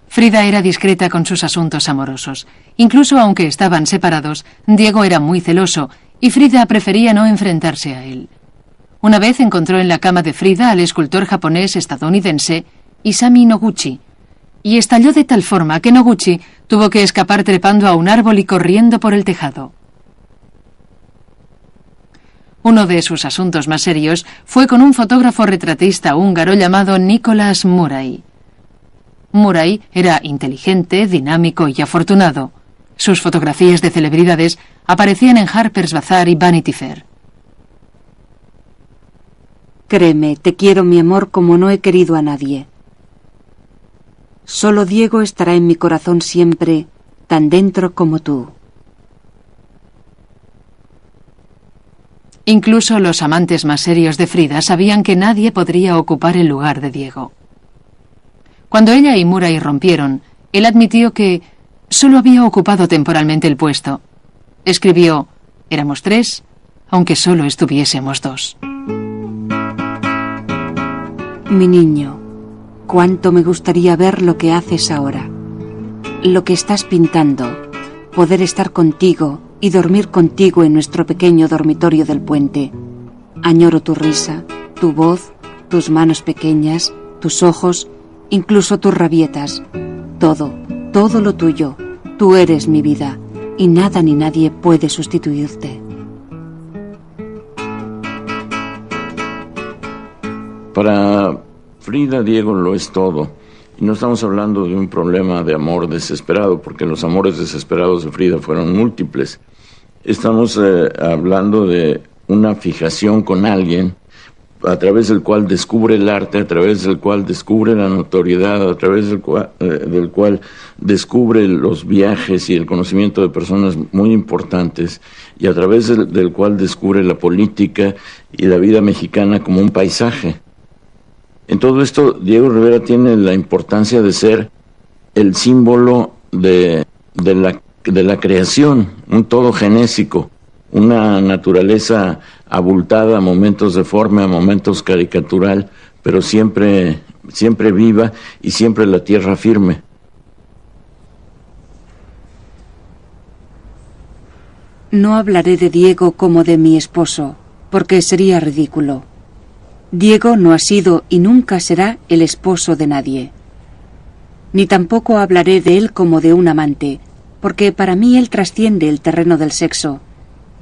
Frida era discreta con sus asuntos amorosos. Incluso aunque estaban separados, Diego era muy celoso y Frida prefería no enfrentarse a él. Una vez encontró en la cama de Frida al escultor japonés estadounidense Isami Noguchi, y estalló de tal forma que Noguchi tuvo que escapar trepando a un árbol y corriendo por el tejado. Uno de sus asuntos más serios fue con un fotógrafo retratista húngaro llamado Nicolás Murray. Murray era inteligente, dinámico y afortunado. Sus fotografías de celebridades aparecían en Harper's Bazaar y Vanity Fair. Créeme, te quiero, mi amor, como no he querido a nadie. Solo Diego estará en mi corazón siempre, tan dentro como tú. Incluso los amantes más serios de Frida sabían que nadie podría ocupar el lugar de Diego. Cuando ella y Murray rompieron, él admitió que solo había ocupado temporalmente el puesto. Escribió, éramos 3, aunque solo estuviésemos 2. Mi niño, cuánto me gustaría ver lo que haces ahora. Lo que estás pintando, poder estar contigo y dormir contigo en nuestro pequeño dormitorio del puente. Añoro tu risa, tu voz, tus manos pequeñas, tus ojos, incluso tus rabietas. Todo, todo lo tuyo. Tú eres mi vida y nada ni nadie puede sustituirte. Para Frida, Diego lo es todo. Y no estamos hablando de un problema de amor desesperado, porque los amores desesperados de Frida fueron múltiples. Estamos hablando de una fijación con alguien a través del cual descubre el arte, a través del cual descubre la notoriedad, a través del cual descubre los viajes y el conocimiento de personas muy importantes, y a través del cual descubre la política y la vida mexicana como un paisaje. En todo esto, Diego Rivera tiene la importancia de ser el símbolo de la creación, un todo genésico, una naturaleza abultada, a momentos deforme, a momentos caricatural, pero siempre siempre viva y siempre la tierra firme. No hablaré de Diego como de mi esposo, porque sería ridículo. Diego no ha sido y nunca será el esposo de nadie. Ni tampoco hablaré de él como de un amante, porque para mí él trasciende el terreno del sexo,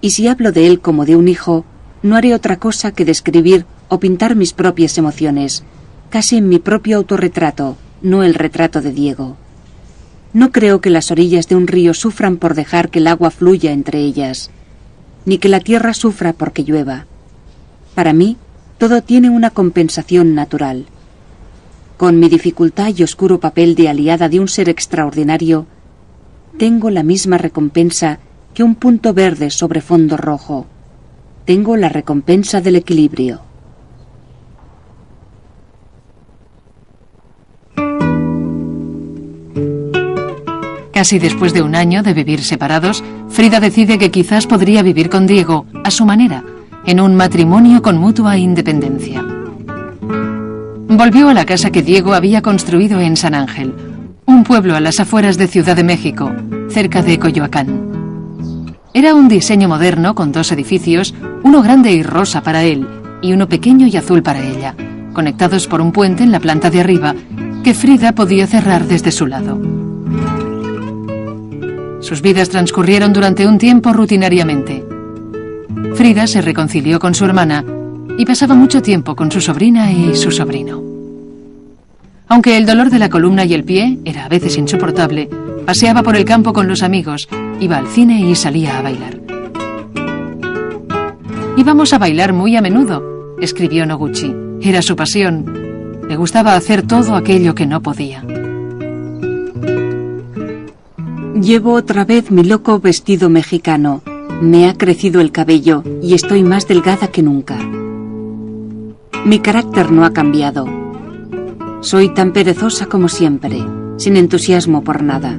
y si hablo de él como de un hijo, no haré otra cosa que describir o pintar mis propias emociones, casi en mi propio autorretrato, no el retrato de Diego. No creo que las orillas de un río sufran por dejar que el agua fluya entre ellas, ni que la tierra sufra porque llueva. Para mí, todo tiene una compensación natural. Con mi dificultad y oscuro papel de aliada de un ser extraordinario, tengo la misma recompensa que un punto verde sobre fondo rojo. Tengo la recompensa del equilibrio. Casi después de un año de vivir separados, Frida decide que quizás podría vivir con Diego, a su manera, en un matrimonio con mutua independencia. Volvió a la casa que Diego había construido en San Ángel, un pueblo a las afueras de Ciudad de México, cerca de Coyoacán. Era un diseño moderno con 2 edificios, uno grande y rosa para él y uno pequeño y azul para ella, conectados por un puente en la planta de arriba que Frida podía cerrar desde su lado. Sus vidas transcurrieron durante un tiempo rutinariamente. Frida se reconcilió con su hermana y pasaba mucho tiempo con su sobrina y su sobrino. Aunque el dolor de la columna y el pie era a veces insoportable, paseaba por el campo con los amigos, iba al cine y salía a bailar. «Íbamos a bailar muy a menudo», escribió Noguchi. Era su pasión. Le gustaba hacer todo aquello que no podía. Llevo otra vez mi loco vestido mexicano. Me ha crecido el cabello y estoy más delgada que nunca. Mi carácter no ha cambiado. Soy tan perezosa como siempre, sin entusiasmo por nada.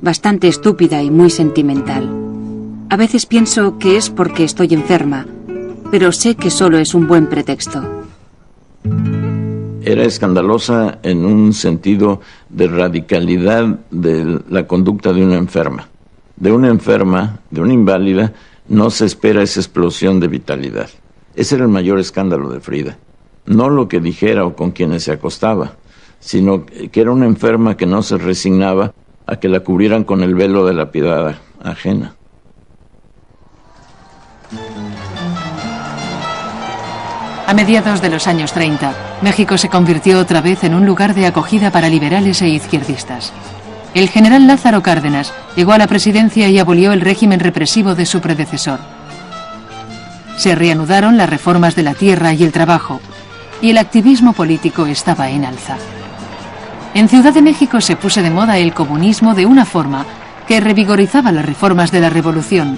Bastante estúpida y muy sentimental. A veces pienso que es porque estoy enferma, pero sé que solo es un buen pretexto. Era escandalosa en un sentido de radicalidad de la conducta de una enferma. De una enferma, de una inválida, no se espera esa explosión de vitalidad. Ese era el mayor escándalo de Frida. No lo que dijera o con quienes se acostaba, sino que era una enferma que no se resignaba a que la cubrieran con el velo de la piedad ajena. A mediados de los años 30, México se convirtió otra vez en un lugar de acogida para liberales e izquierdistas. El general Lázaro Cárdenas llegó a la presidencia y abolió el régimen represivo de su predecesor. Se reanudaron las reformas de la tierra y el trabajo, y el activismo político estaba en alza. En Ciudad de México se puso de moda el comunismo de una forma que revigorizaba las reformas de la revolución,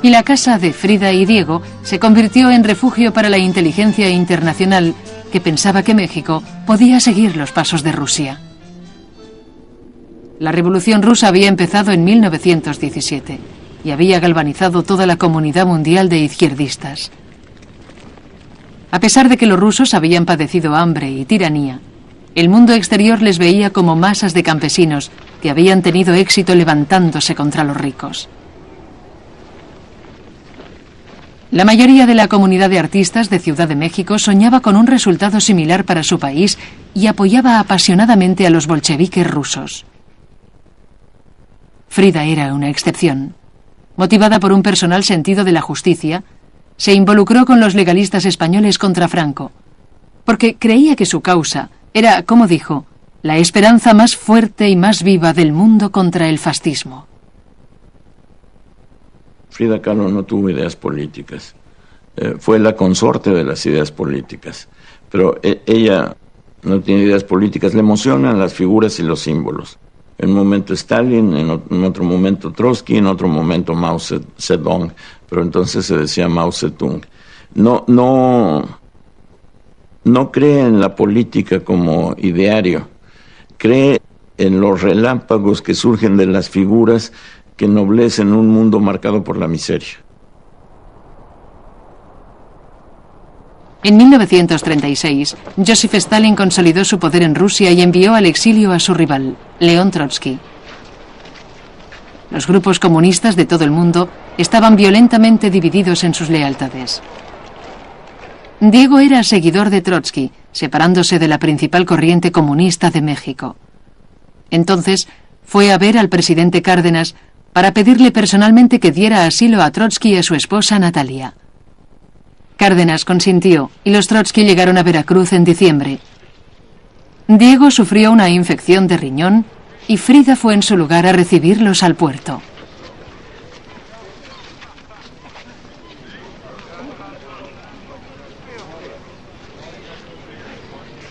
y la casa de Frida y Diego se convirtió en refugio para la inteligencia internacional que pensaba que México podía seguir los pasos de Rusia. La Revolución Rusa había empezado en 1917 y había galvanizado toda la comunidad mundial de izquierdistas. A pesar de que los rusos habían padecido hambre y tiranía, el mundo exterior les veía como masas de campesinos que habían tenido éxito levantándose contra los ricos. La mayoría de la comunidad de artistas de Ciudad de México soñaba con un resultado similar para su país y apoyaba apasionadamente a los bolcheviques rusos. Frida era una excepción. Motivada por un personal sentido de la justicia, se involucró con los legalistas españoles contra Franco, porque creía que su causa era, como dijo, la esperanza más fuerte y más viva del mundo contra el fascismo. Frida Kahlo no tuvo ideas políticas. Fue la consorte de las ideas políticas. Pero ella no tiene ideas políticas. Le emocionan las figuras y los símbolos. En un momento Stalin, en otro momento Trotsky, en otro momento Mao Zedong. Pero entonces se decía Mao Zedong. No cree en la política como ideario. Cree en los relámpagos que surgen de las figuras que ennoblecen un mundo marcado por la miseria. En 1936, Joseph Stalin consolidó su poder en Rusia y envió al exilio a su rival, León Trotsky. Los grupos comunistas de todo el mundo estaban violentamente divididos en sus lealtades. Diego era seguidor de Trotsky, separándose de la principal corriente comunista de México. Entonces, fue a ver al presidente Cárdenas para pedirle personalmente que diera asilo a Trotsky y a su esposa Natalia. Cárdenas consintió y los Trotsky llegaron a Veracruz en diciembre. Diego sufrió una infección de riñón y Frida fue en su lugar a recibirlos al puerto.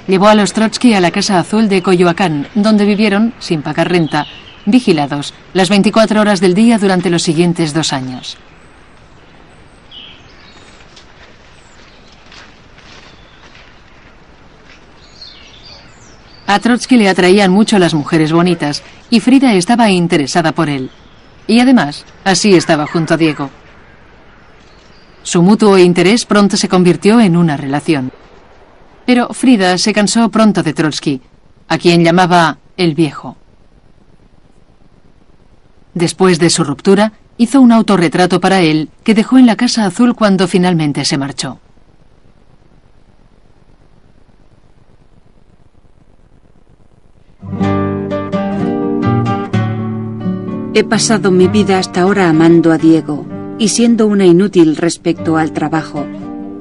Llevó a los Trotsky a la Casa Azul de Coyoacán, donde vivieron, sin pagar renta, vigilados las 24 horas del día durante los siguientes 2 años. A Trotsky le atraían mucho las mujeres bonitas y Frida estaba interesada por él. Y además, así estaba junto a Diego. Su mutuo interés pronto se convirtió en una relación. Pero Frida se cansó pronto de Trotsky, a quien llamaba el viejo. Después de su ruptura, hizo un autorretrato para él que dejó en la Casa Azul cuando finalmente se marchó. He pasado mi vida hasta ahora amando a Diego y siendo una inútil respecto al trabajo,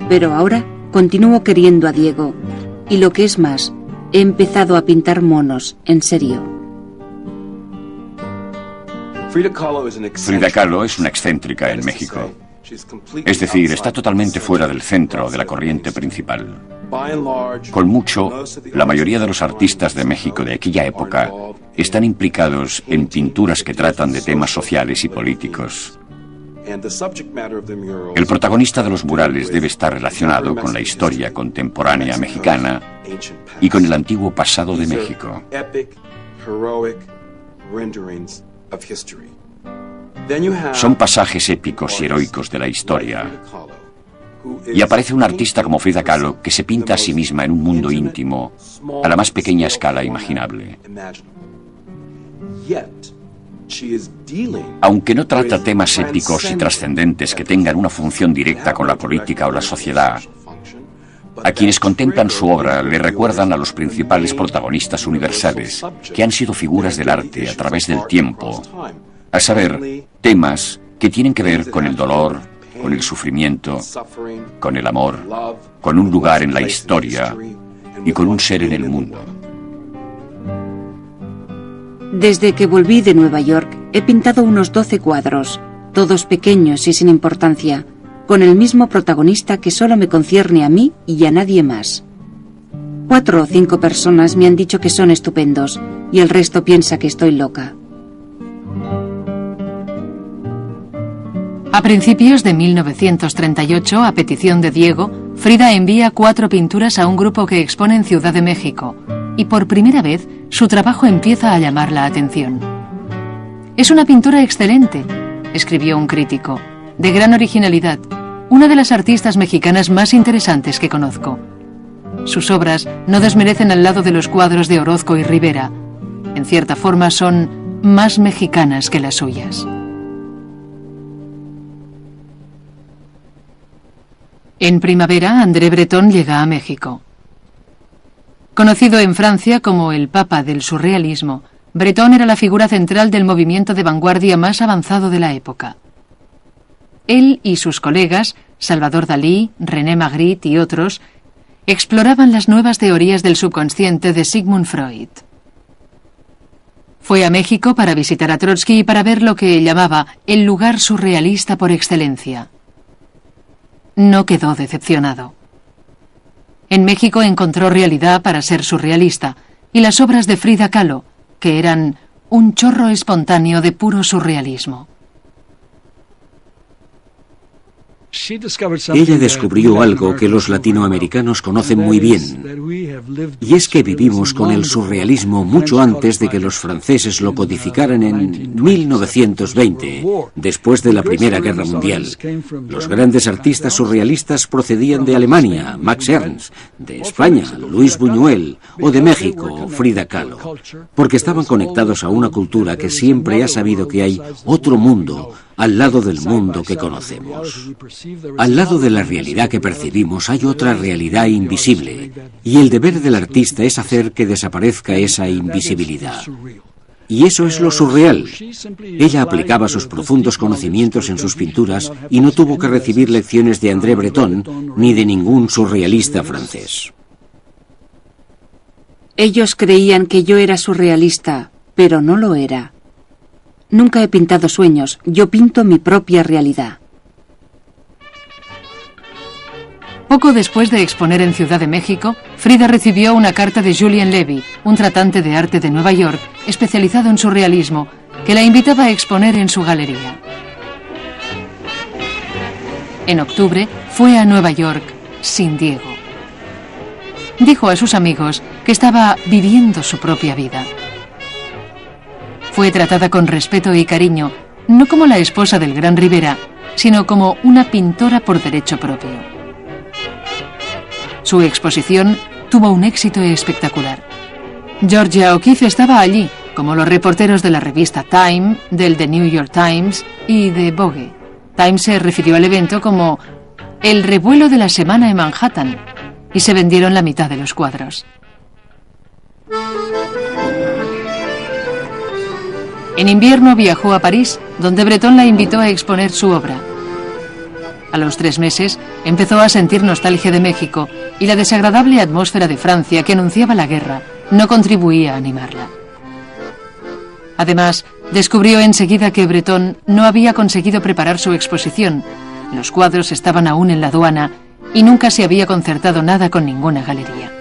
pero ahora continúo queriendo a Diego y lo que es más, he empezado a pintar monos, en serio. Frida Kahlo es una excéntrica en México. Es decir, está totalmente fuera del centro de la corriente principal. Con mucho, la mayoría de los artistas de México de aquella época están implicados en pinturas que tratan de temas sociales y políticos. El protagonista de los murales debe estar relacionado con la historia contemporánea mexicana y con el antiguo pasado de México. Son pasajes épicos y heroicos de la historia. Y aparece un artista como Frida Kahlo que se pinta a sí misma en un mundo íntimo, a la más pequeña escala imaginable. Aunque no trata temas épicos y trascendentes que tengan una función directa con la política o la sociedad, a quienes contemplan su obra le recuerdan a los principales protagonistas universales que han sido figuras del arte a través del tiempo, a saber, temas que tienen que ver con el dolor, con el sufrimiento, con el amor, con un lugar en la historia y con un ser en el mundo. Desde que volví de Nueva York, he pintado unos 12 cuadros, todos pequeños y sin importancia, con el mismo protagonista que solo me concierne a mí y a nadie más. 4 o 5 personas me han dicho que son estupendos, y el resto piensa que estoy loca. A principios de 1938, a petición de Diego, Frida envía 4 pinturas a un grupo que expone en Ciudad de México, y por primera vez su trabajo empieza a llamar la atención. «Es una pintura excelente», escribió un crítico, «de gran originalidad, una de las artistas mexicanas más interesantes que conozco. Sus obras no desmerecen al lado de los cuadros de Orozco y Rivera. En cierta forma son más mexicanas que las suyas». En primavera, André Breton llega a México. Conocido en Francia como el Papa del Surrealismo, Breton era la figura central del movimiento de vanguardia más avanzado de la época. Él y sus colegas, Salvador Dalí, René Magritte y otros, exploraban las nuevas teorías del subconsciente de Sigmund Freud. Fue a México para visitar a Trotsky y para ver lo que llamaba el lugar surrealista por excelencia. No quedó decepcionado. En México encontró realidad para ser surrealista, y las obras de Frida Kahlo, que eran un chorro espontáneo de puro surrealismo. Ella descubrió algo que los latinoamericanos conocen muy bien, y es que vivimos con el surrealismo mucho antes de que los franceses lo codificaran en 1920, después de la Primera Guerra Mundial. Los grandes artistas surrealistas procedían de Alemania, Max Ernst, de España, Luis Buñuel, o de México, Frida Kahlo, porque estaban conectados a una cultura que siempre ha sabido que hay otro mundo al lado del mundo que conocemos. Al lado de la realidad que percibimos hay otra realidad invisible, y el deber del artista es hacer que desaparezca esa invisibilidad. Y eso es lo surreal. Ella aplicaba sus profundos conocimientos en sus pinturas y no tuvo que recibir lecciones de André Breton ni de ningún surrealista francés. Ellos creían que yo era surrealista, pero no lo era. Nunca he pintado sueños, yo pinto mi propia realidad. Poco después de exponer en Ciudad de México, Frida recibió una carta de Julien Levy, un tratante de arte de Nueva York, especializado en surrealismo, que la invitaba a exponer en su galería. En octubre fue a Nueva York sin Diego. Dijo a sus amigos que estaba viviendo su propia vida. Fue tratada con respeto y cariño, no como la esposa del gran Rivera, sino como una pintora por derecho propio. Su exposición tuvo un éxito espectacular. Georgia O'Keeffe estaba allí, como los reporteros de la revista Time, del The New York Times y de Vogue. Time se refirió al evento como el revuelo de la semana en Manhattan, y se vendieron la mitad de los cuadros. En invierno viajó a París, donde Breton la invitó a exponer su obra. A los 3 meses empezó a sentir nostalgia de México y la desagradable atmósfera de Francia que anunciaba la guerra no contribuía a animarla. Además, descubrió enseguida que Breton no había conseguido preparar su exposición, los cuadros estaban aún en la aduana y nunca se había concertado nada con ninguna galería.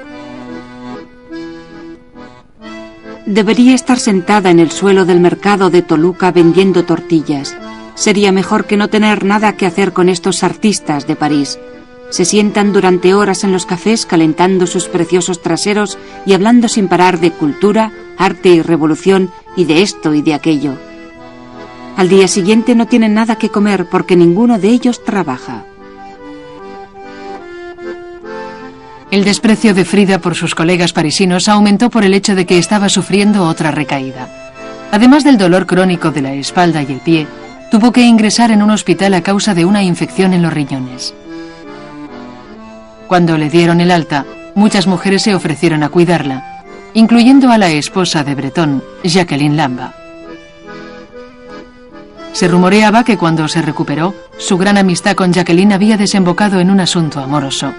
Debería estar sentada en el suelo del mercado de Toluca vendiendo tortillas. Sería mejor que no tener nada que hacer con estos artistas de París. Se sientan durante horas en los cafés calentando sus preciosos traseros y hablando sin parar de cultura, arte y revolución y de esto y de aquello. Al día siguiente no tienen nada que comer porque ninguno de ellos trabaja. El desprecio de Frida por sus colegas parisinos aumentó por el hecho de que estaba sufriendo otra recaída. Además del dolor crónico de la espalda y el pie, tuvo que ingresar en un hospital a causa de una infección en los riñones. Cuando le dieron el alta, muchas mujeres se ofrecieron a cuidarla, incluyendo a la esposa de Breton, Jacqueline Lamba. Se rumoreaba que cuando se recuperó, su gran amistad con Jacqueline había desembocado en un asunto amoroso.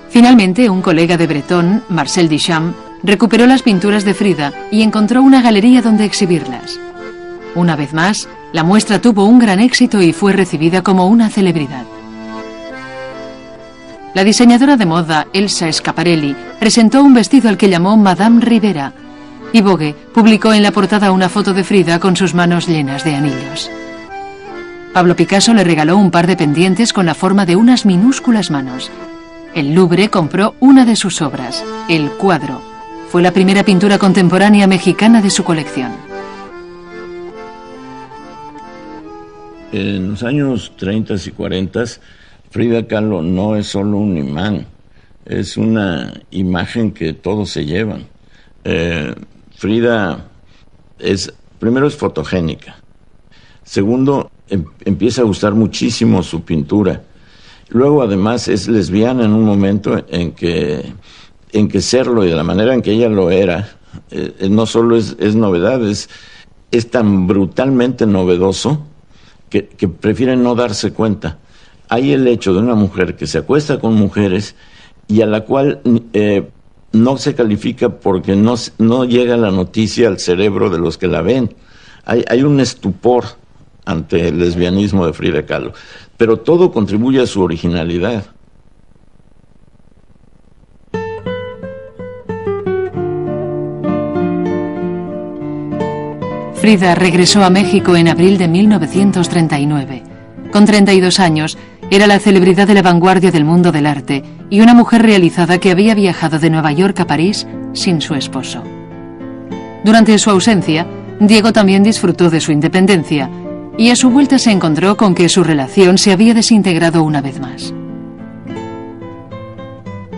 Finalmente, un colega de Breton, Marcel Duchamp, recuperó las pinturas de Frida y encontró una galería donde exhibirlas. Una vez más, la muestra tuvo un gran éxito y fue recibida como una celebridad. La diseñadora de moda Elsa Schiaparelli presentó un vestido al que llamó Madame Rivera, y Vogue publicó en la portada una foto de Frida con sus manos llenas de anillos. Pablo Picasso le regaló un par de pendientes con la forma de unas minúsculas manos. El Louvre compró una de sus obras, El Cuadro. Fue la primera pintura contemporánea mexicana de su colección. En los años 30 y 40, Frida Kahlo no es solo un imán, es una imagen que todos se llevan. Frida primero es fotogénica, segundo empieza a gustar muchísimo su pintura, luego además es lesbiana en un momento en que serlo y de la manera en que ella lo era, no solo es novedad, es tan brutalmente novedoso que prefieren no darse cuenta. Hay el hecho de una mujer que se acuesta con mujeres y a la cual no se califica porque no llega la noticia al cerebro de los que la ven. Hay un estupor ante el lesbianismo de Frida Kahlo, pero todo contribuye a su originalidad. Frida regresó a México en abril de 1939. Con 32 años, era la celebridad de la vanguardia del mundo del arte y una mujer realizada que había viajado de Nueva York a París sin su esposo. Durante su ausencia, Diego también disfrutó de su independencia y a su vuelta se encontró con que su relación se había desintegrado una vez más.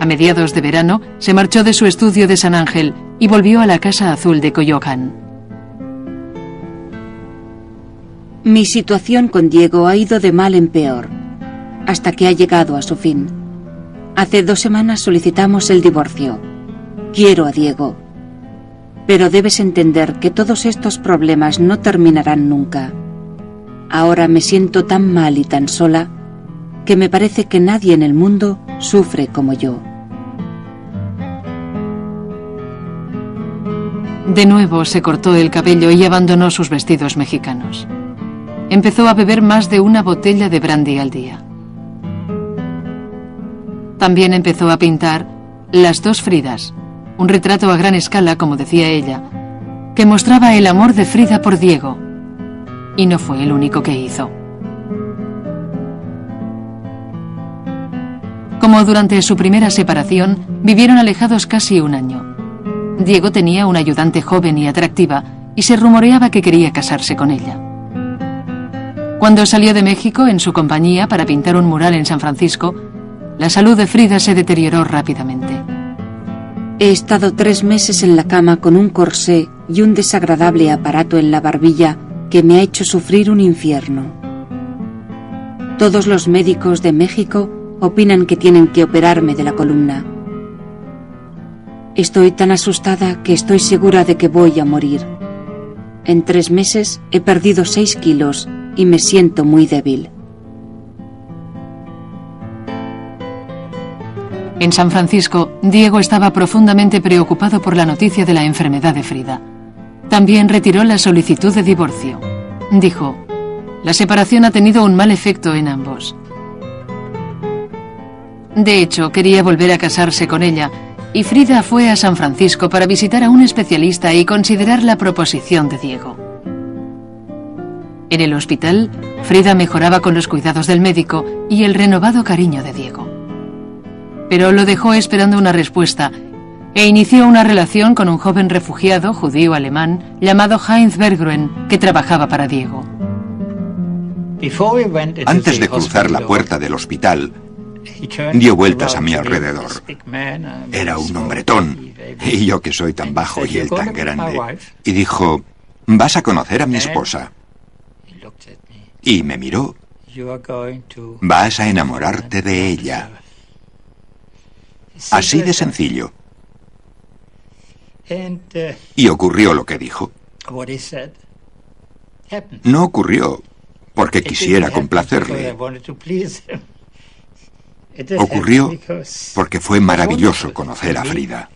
A mediados de verano, se marchó de su estudio de San Ángel y volvió a la Casa Azul de Coyoacán. Mi situación con Diego ha ido de mal en peor, hasta que ha llegado a su fin. Hace 2 semanas solicitamos el divorcio. Quiero a Diego, pero debes entender que todos estos problemas no terminarán nunca. Ahora me siento tan mal y tan sola que me parece que nadie en el mundo sufre como yo. De nuevo se cortó el cabello y abandonó sus vestidos mexicanos. Empezó a beber más de 1 botella de brandy al día. También empezó a pintar Las 2 Fridas, un retrato a gran escala, como decía ella, que mostraba el amor de Frida por Diego. Y no fue el único que hizo. Como durante su primera separación, vivieron alejados casi 1 año. Diego tenía una ayudante joven y atractiva y se rumoreaba que quería casarse con ella. Cuando salió de México en su compañía para pintar un mural en San Francisco, la salud de Frida se deterioró rápidamente. He estado 3 meses en la cama con un corsé y un desagradable aparato en la barbilla que me ha hecho sufrir un infierno. Todos los médicos de México opinan que tienen que operarme de la columna. Estoy tan asustada que estoy segura de que voy a morir. En 3 meses he perdido 6 kilos y me siento muy débil. En San Francisco, Diego estaba profundamente preocupado por la noticia de la enfermedad de Frida. También retiró la solicitud de divorcio. Dijo: la separación ha tenido un mal efecto en ambos. De hecho, quería volver a casarse con ella, y Frida fue a San Francisco para visitar a un especialista y considerar la proposición de Diego. En el hospital, Frida mejoraba con los cuidados del médico y el renovado cariño de Diego. Pero lo dejó esperando una respuesta e inició una relación con un joven refugiado judío-alemán llamado Heinz Berggren, que trabajaba para Diego. Antes de cruzar la puerta del hospital, dio vueltas a mi alrededor. Era un hombretón, y yo que soy tan bajo y él tan grande. Y dijo: vas a conocer a mi esposa. Y me miró: vas a enamorarte de ella. Así de sencillo. Y ocurrió lo que dijo. No ocurrió porque quisiera complacerle. Ocurrió porque fue maravilloso conocer a Frida.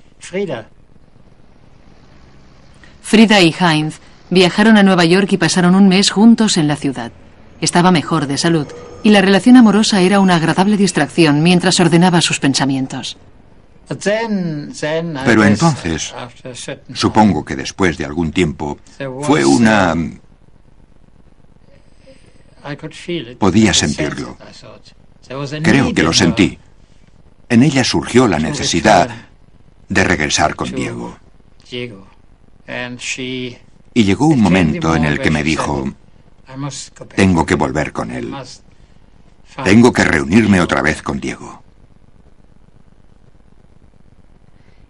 Frida y Heinz viajaron a Nueva York y pasaron un mes juntos en la ciudad. Estaba mejor de salud y la relación amorosa era una agradable distracción mientras ordenaba sus pensamientos. Pero entonces, supongo que después de algún tiempo, fue una... Podía sentirlo. Creo que lo sentí. En ella surgió la necesidad de regresar con Diego. Y llegó un momento en el que me dijo: tengo que volver con él. Tengo que reunirme otra vez con Diego.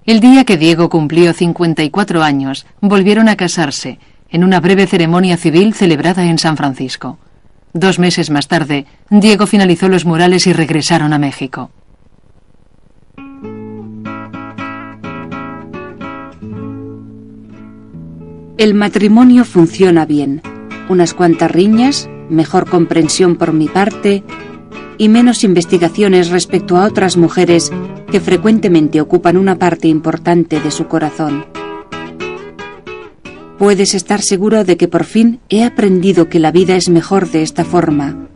El día que Diego cumplió 54 años, volvieron a casarse, en una breve ceremonia civil celebrada en San Francisco. 2 meses más tarde, Diego finalizó los murales y regresaron a México. El matrimonio funciona bien. Unas cuantas riñas, mejor comprensión por mi parte y menos investigaciones respecto a otras mujeres que frecuentemente ocupan una parte importante de su corazón. Puedes estar seguro de que por fin he aprendido que la vida es mejor de esta forma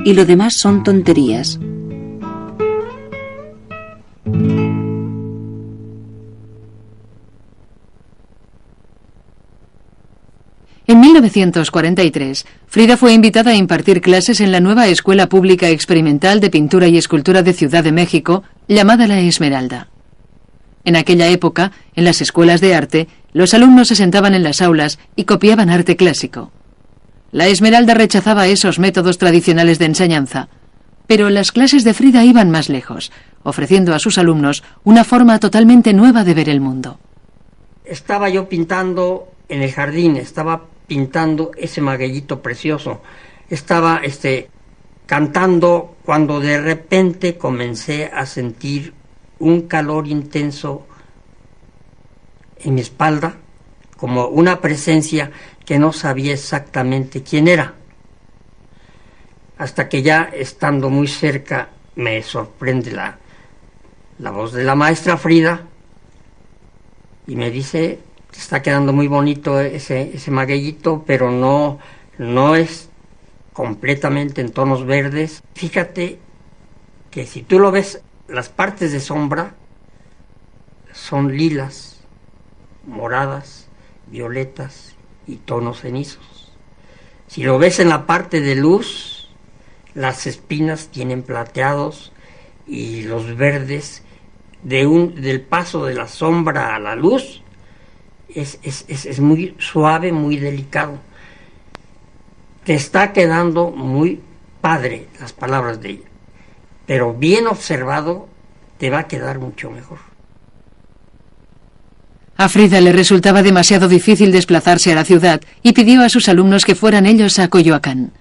y lo demás son tonterías. En 1943, Frida fue invitada a impartir clases en la nueva Escuela Pública Experimental de Pintura y Escultura de Ciudad de México, llamada La Esmeralda. En aquella época, en las escuelas de arte, los alumnos se sentaban en las aulas y copiaban arte clásico. La Esmeralda rechazaba esos métodos tradicionales de enseñanza, pero las clases de Frida iban más lejos, ofreciendo a sus alumnos una forma totalmente nueva de ver el mundo. Estaba yo pintando en el jardín, estaba pintando ese magueyito precioso, estaba cantando cuando de repente comencé a sentir un calor intenso en mi espalda, como una presencia que no sabía exactamente quién era. Hasta que ya estando muy cerca me sorprende la voz de la maestra Frida y me dice: te está quedando muy bonito ese magueyito, pero no es completamente en tonos verdes. Fíjate que si tú lo ves, las partes de sombra son lilas, moradas, violetas y tonos cenizos. Si lo ves en la parte de luz, las espinas tienen plateados y los verdes del paso de la sombra a la luz es muy suave, muy delicado. Te está quedando muy padre las palabras de ella, pero bien observado te va a quedar mucho mejor. A Frida le resultaba demasiado difícil desplazarse a la ciudad y pidió a sus alumnos que fueran ellos a Coyoacán.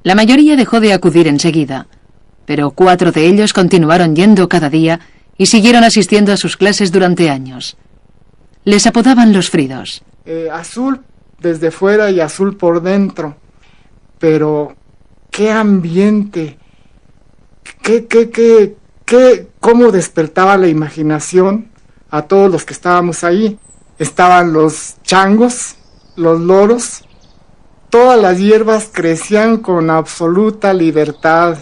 La mayoría dejó de acudir enseguida, pero 4 de ellos continuaron yendo cada día y siguieron asistiendo a sus clases durante años. Les apodaban los Fridos. Azul desde fuera y azul por dentro, pero qué ambiente, cómo despertaba la imaginación a todos los que estábamos ahí. Estaban los changos, los loros, todas las hierbas crecían con absoluta libertad.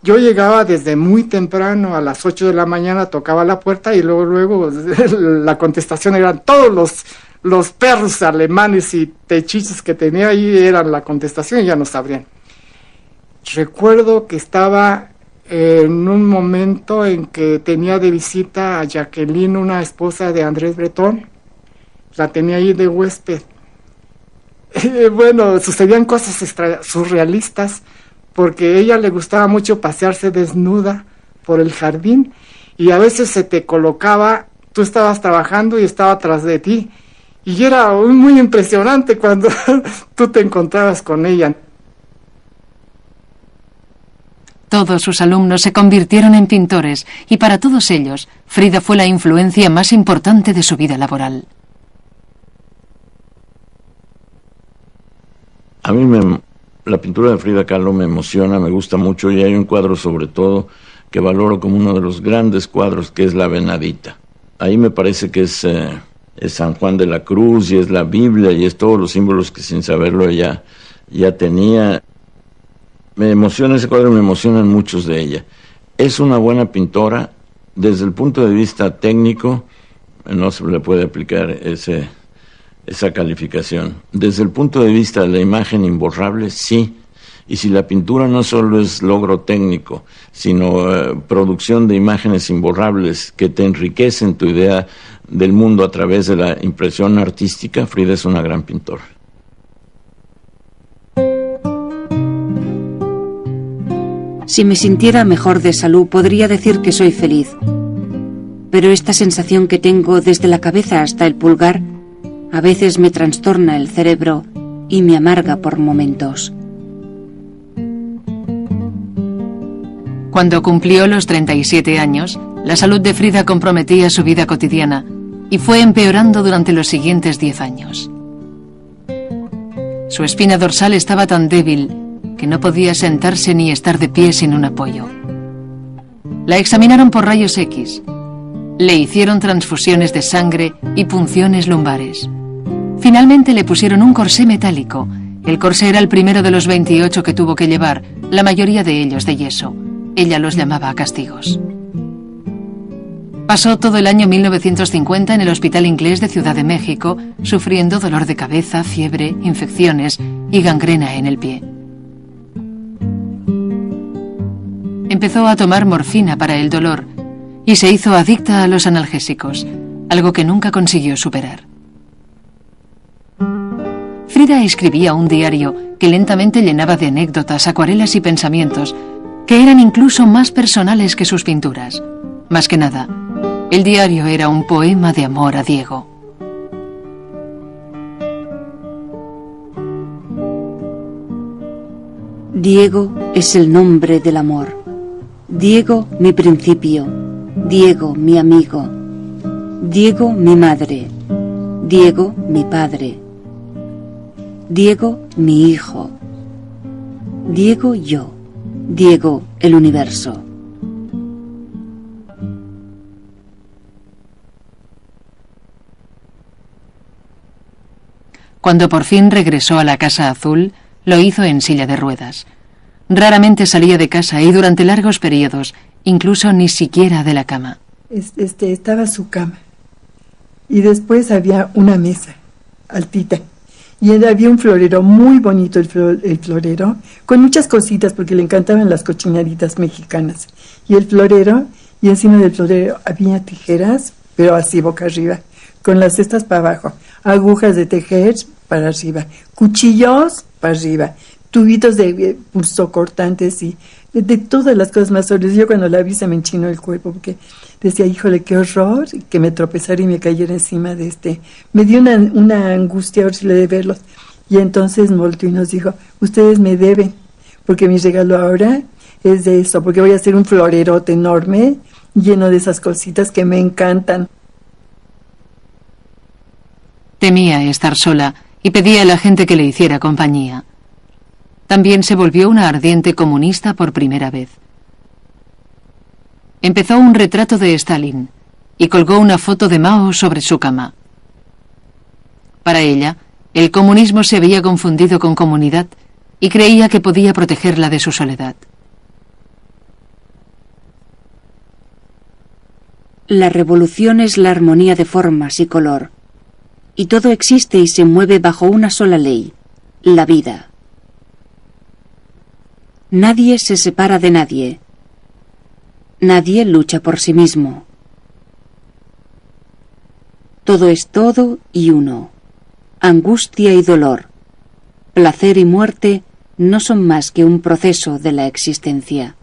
Yo llegaba desde muy temprano, a las 8 de la mañana, tocaba la puerta y luego la contestación eran todos los perros alemanes y techitos que tenía ahí, eran la contestación y ya nos abrían. Recuerdo que estaba en un momento en que tenía de visita a Jacqueline, una esposa de Andrés Breton, la tenía ahí de huésped. Bueno, sucedían cosas surrealistas, porque a ella le gustaba mucho pasearse desnuda por el jardín y a veces se te colocaba, tú estabas trabajando y estaba atrás de ti, y era muy impresionante cuando tú te encontrabas con ella. Todos sus alumnos se convirtieron en pintores y para todos ellos, Frida fue la influencia más importante de su vida laboral. A mí la pintura de Frida Kahlo me emociona, me gusta mucho, y hay un cuadro sobre todo que valoro como uno de los grandes cuadros, que es La Venadita. Ahí me parece que es San Juan de la Cruz y es la Biblia y es todos los símbolos que sin saberlo ella ya tenía. Me emociona ese cuadro, me emocionan muchos de ella. Es una buena pintora. Desde el punto de vista técnico, no se le puede aplicar esa calificación. Desde el punto de vista de la imagen imborrable, sí. Y si la pintura no solo es logro técnico, sino producción de imágenes imborrables que te enriquecen tu idea del mundo a través de la impresión artística, Frida es una gran pintora. Si me sintiera mejor de salud, podría decir que soy feliz. Pero esta sensación que tengo desde la cabeza hasta el pulgar, a veces me trastorna el cerebro y me amarga por momentos. Cuando cumplió los 37 años, la salud de Frida comprometía su vida cotidiana y fue empeorando durante los siguientes 10 años. Su espina dorsal estaba tan débil que no podía sentarse ni estar de pie sin un apoyo. La examinaron por rayos X. Le hicieron transfusiones de sangre y punciones lumbares. Finalmente le pusieron un corsé metálico. El corsé era el primero de los 28 que tuvo que llevar, la mayoría de ellos de yeso. Ella los llamaba castigos. Pasó todo el año 1950 en el Hospital Inglés de Ciudad de México, sufriendo dolor de cabeza, fiebre, infecciones y gangrena en el pie. Empezó a tomar morfina para el dolor y se hizo adicta a los analgésicos, algo que nunca consiguió superar. Frida escribía un diario que lentamente llenaba de anécdotas, acuarelas y pensamientos que eran incluso más personales que sus pinturas. Más que nada, el diario era un poema de amor a Diego. Diego es el nombre del amor. Diego, mi principio. Diego, mi amigo. Diego, mi madre. Diego, mi padre. Diego, mi hijo. Diego, yo. Diego, el universo. Cuando por fin regresó a la Casa Azul, lo hizo en silla de ruedas. Raramente salía de casa y durante largos periodos, incluso ni siquiera de la cama. Estaba su cama. Y después había una mesa altita. Y había un florero muy bonito, el florero, con muchas cositas porque le encantaban las cochinaditas mexicanas. Y el florero, y encima del florero había tijeras, pero así boca arriba, con las cestas para abajo, agujas de tejer para arriba, cuchillos para arriba, tubitos de pulsocortantes y de todas las cosas más horribles. Yo cuando la vi se me enchinó el cuerpo porque decía, híjole, qué horror que me tropezara y me cayera encima de este. Me dio una angustia horrible de verlos. Y entonces volteó y nos dijo, ustedes me deben, porque mi regalo ahora es de eso, porque voy a hacer un florerote enorme lleno de esas cositas que me encantan. Temía estar sola y pedía a la gente que le hiciera compañía. También se volvió una ardiente comunista por primera vez. Empezó un retrato de Stalin y colgó una foto de Mao sobre su cama. Para ella, el comunismo se había confundido con comunidad y creía que podía protegerla de su soledad. La revolución es la armonía de formas y color, y todo existe y se mueve bajo una sola ley, la vida. Nadie se separa de nadie. Nadie lucha por sí mismo. Todo es todo y uno. Angustia y dolor, placer y muerte no son más que un proceso de la existencia.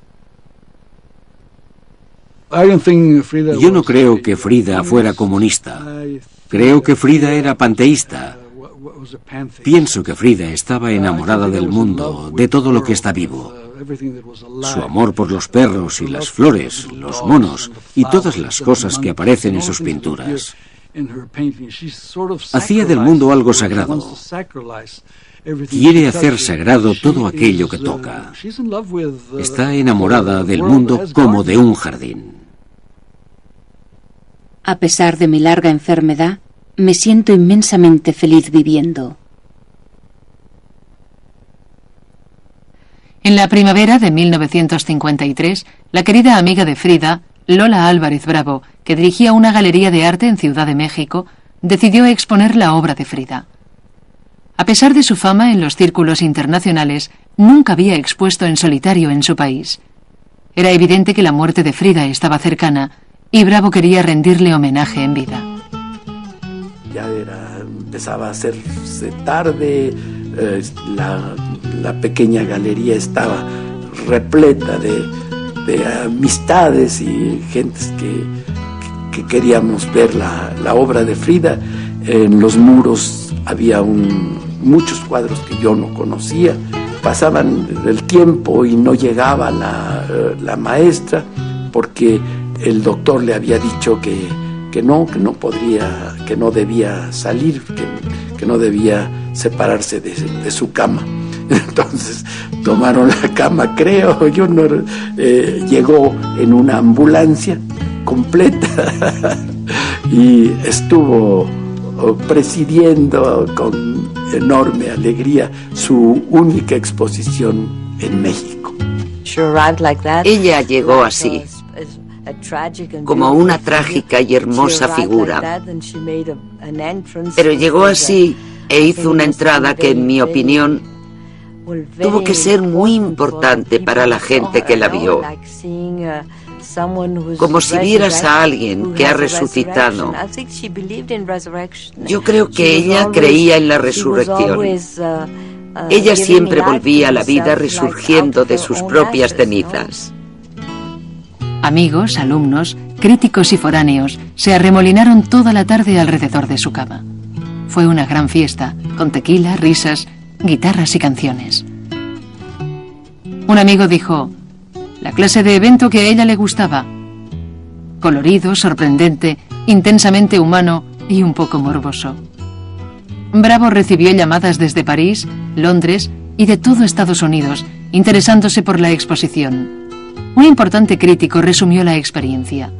Yo no creo que Frida fuera comunista. Creo que Frida era panteísta. Pienso que Frida estaba enamorada del mundo, de todo lo que está vivo. Su amor por los perros y las flores, los monos y todas las cosas que aparecen en sus pinturas. Hacía del mundo algo sagrado. Quiere hacer sagrado todo aquello que toca. Está enamorada del mundo como de un jardín. A pesar de mi larga enfermedad, me siento inmensamente feliz viviendo. En la primavera de 1953, la querida amiga de Frida, Lola Álvarez Bravo, que dirigía una galería de arte en Ciudad de México, decidió exponer la obra de Frida. A pesar de su fama en los círculos internacionales, nunca había expuesto en solitario en su país. Era evidente que la muerte de Frida estaba cercana y Bravo quería rendirle homenaje en vida. Ya empezaba a hacerse tarde, la pequeña galería estaba repleta de amistades y gentes que queríamos ver la obra de Frida. En los muros había muchos cuadros que yo no conocía. Pasaban el tiempo y no llegaba la maestra porque el doctor le había dicho que no podría, que no debía salir, que no debía separarse de su cama. Entonces tomaron la cama, creo, llegó en una ambulancia completa y estuvo presidiendo con enorme alegría su única exposición en México. Ella llegó así, como una trágica y hermosa figura. Pero llegó así e hizo una entrada que, en mi opinión, tuvo que ser muy importante para la gente que la vio. Como si vieras a alguien que ha resucitado. Yo creo que ella creía en la resurrección. Ella siempre volvía a la vida resurgiendo de sus propias cenizas. Amigos, alumnos, críticos y foráneos se arremolinaron toda la tarde alrededor de su cama. Fue una gran fiesta, con tequila, risas, guitarras y canciones. Un amigo dijo: la clase de evento que a ella le gustaba. Colorido, sorprendente, intensamente humano y un poco morboso. Bravo recibió llamadas desde París, Londres y de todo Estados Unidos, interesándose por la exposición. Un importante crítico resumió la experiencia.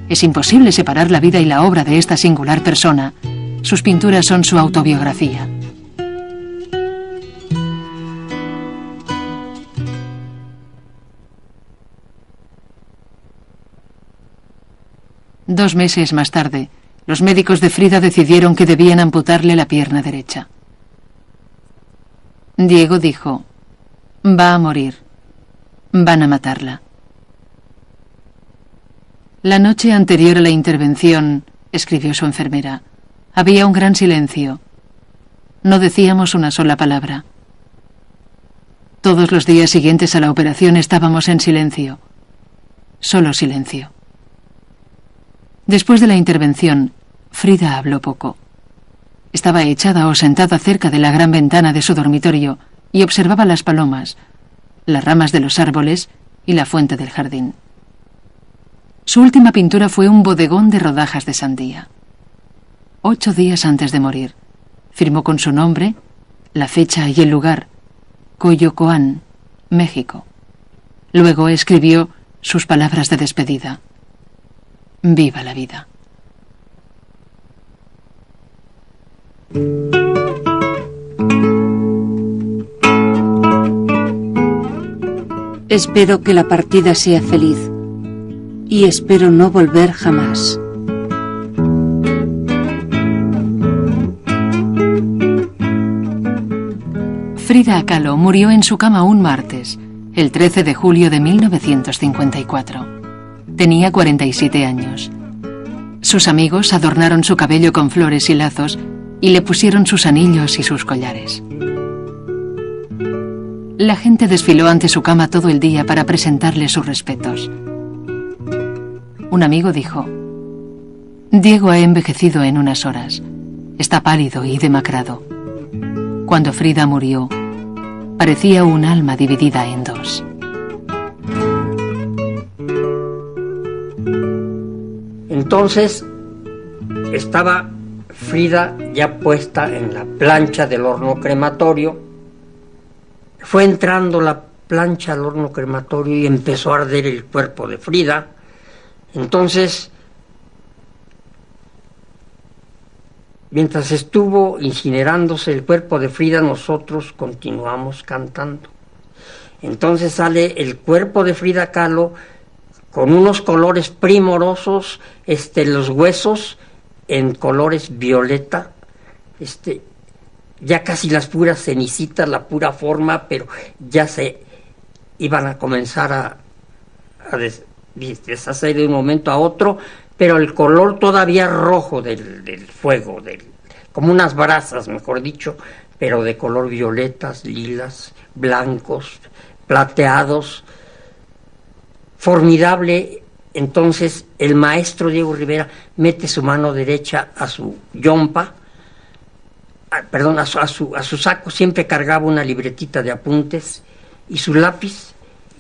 Es imposible separar la vida y la obra de esta singular persona. Sus pinturas son su autobiografía. Dos meses más tarde, los médicos de Frida decidieron que debían amputarle la pierna derecha. Diego dijo: va a morir. Van a matarla. La noche anterior a la intervención, escribió su enfermera, había un gran silencio. No decíamos una sola palabra. Todos los días siguientes a la operación estábamos en silencio. Solo silencio. Después de la intervención, Frida habló poco. Estaba echada o sentada cerca de la gran ventana de su dormitorio y observaba las palomas, las ramas de los árboles y la fuente del jardín. Su última pintura fue un bodegón de rodajas de sandía. 8 días antes de morir, firmó con su nombre, la fecha y el lugar, Coyoacán, México. Luego escribió sus palabras de despedida: viva la vida. Espero que la partida sea feliz y espero no volver jamás. Frida Kahlo murió en su cama un martes, el 13 de julio de 1954. Tenía 47 años. Sus amigos adornaron su cabello con flores y lazos y le pusieron sus anillos y sus collares. La gente desfiló ante su cama todo el día para presentarle sus respetos. Un amigo dijo: Diego ha envejecido en unas horas. Está pálido y demacrado. Cuando Frida murió, parecía un alma dividida en dos. Entonces estaba Frida ya puesta en la plancha del horno crematorio. Fue entrando la plancha al horno crematorio y empezó a arder el cuerpo de Frida. Entonces, mientras estuvo incinerándose el cuerpo de Frida, nosotros continuamos cantando. Entonces sale el cuerpo de Frida Kahlo con unos colores primorosos, los huesos en colores violeta, ya casi las puras cenicitas, la pura forma, pero ya se iban a comenzar a deshacer de un momento a otro, pero el color todavía rojo del fuego, como unas brasas, mejor dicho, pero de color violetas, lilas, blancos, plateados, formidable. Entonces el maestro Diego Rivera mete su mano derecha a su yompa, a su saco, siempre cargaba una libretita de apuntes y su lápiz,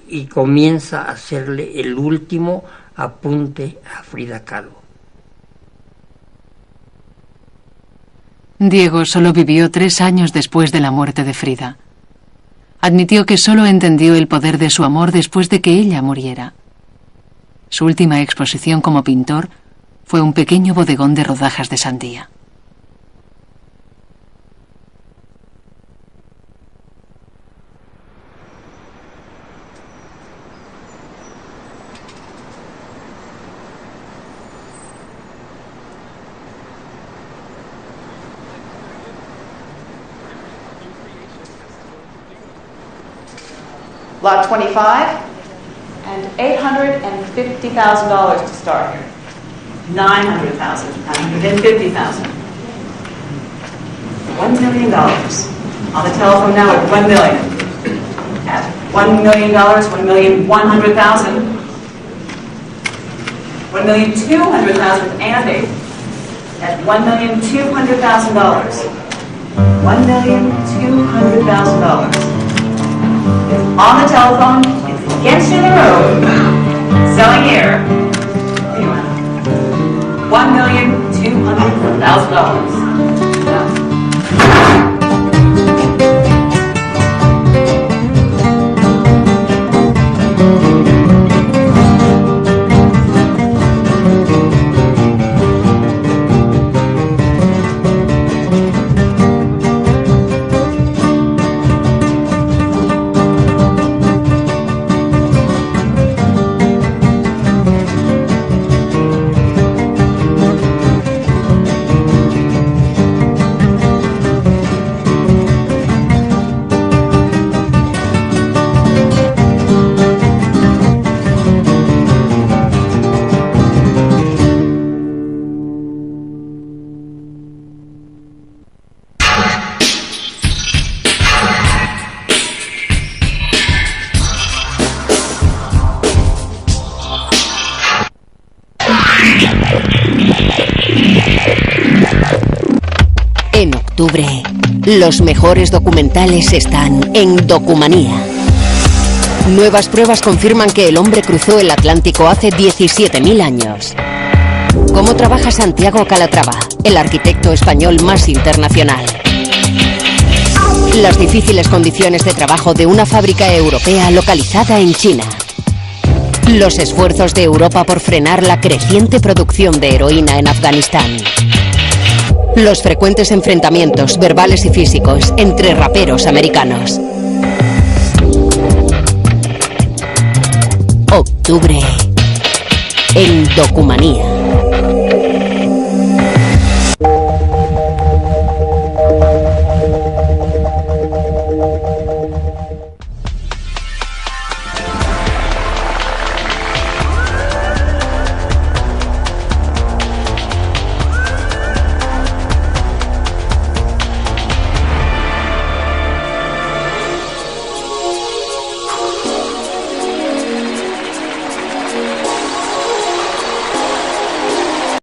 y comienza a hacerle el último apunte a Frida Kahlo. Diego solo vivió 3 años después de la muerte de Frida. Admitió que solo entendió el poder de su amor después de que ella muriera. Su última exposición como pintor fue un pequeño bodegón de rodajas de sandía. Lot 25, and $850,000 to start. 900,000, 950,000. $1 million. On the telephone now at $1 million. At $1 million, $1,100,000. $1,200,000, Andy. At $1,200,000. $1,200,000. It's on the telephone, it's against you in the road, selling air. $1,200,000. En octubre, los mejores documentales están en Documanía. Nuevas pruebas confirman que el hombre cruzó el Atlántico hace 17.000 años. ¿Cómo trabaja Santiago Calatrava, el arquitecto español más internacional? Las difíciles condiciones de trabajo de una fábrica europea localizada en China. Los esfuerzos de Europa por frenar la creciente producción de heroína en Afganistán. Los frecuentes enfrentamientos verbales y físicos entre raperos americanos. Octubre en Documanía.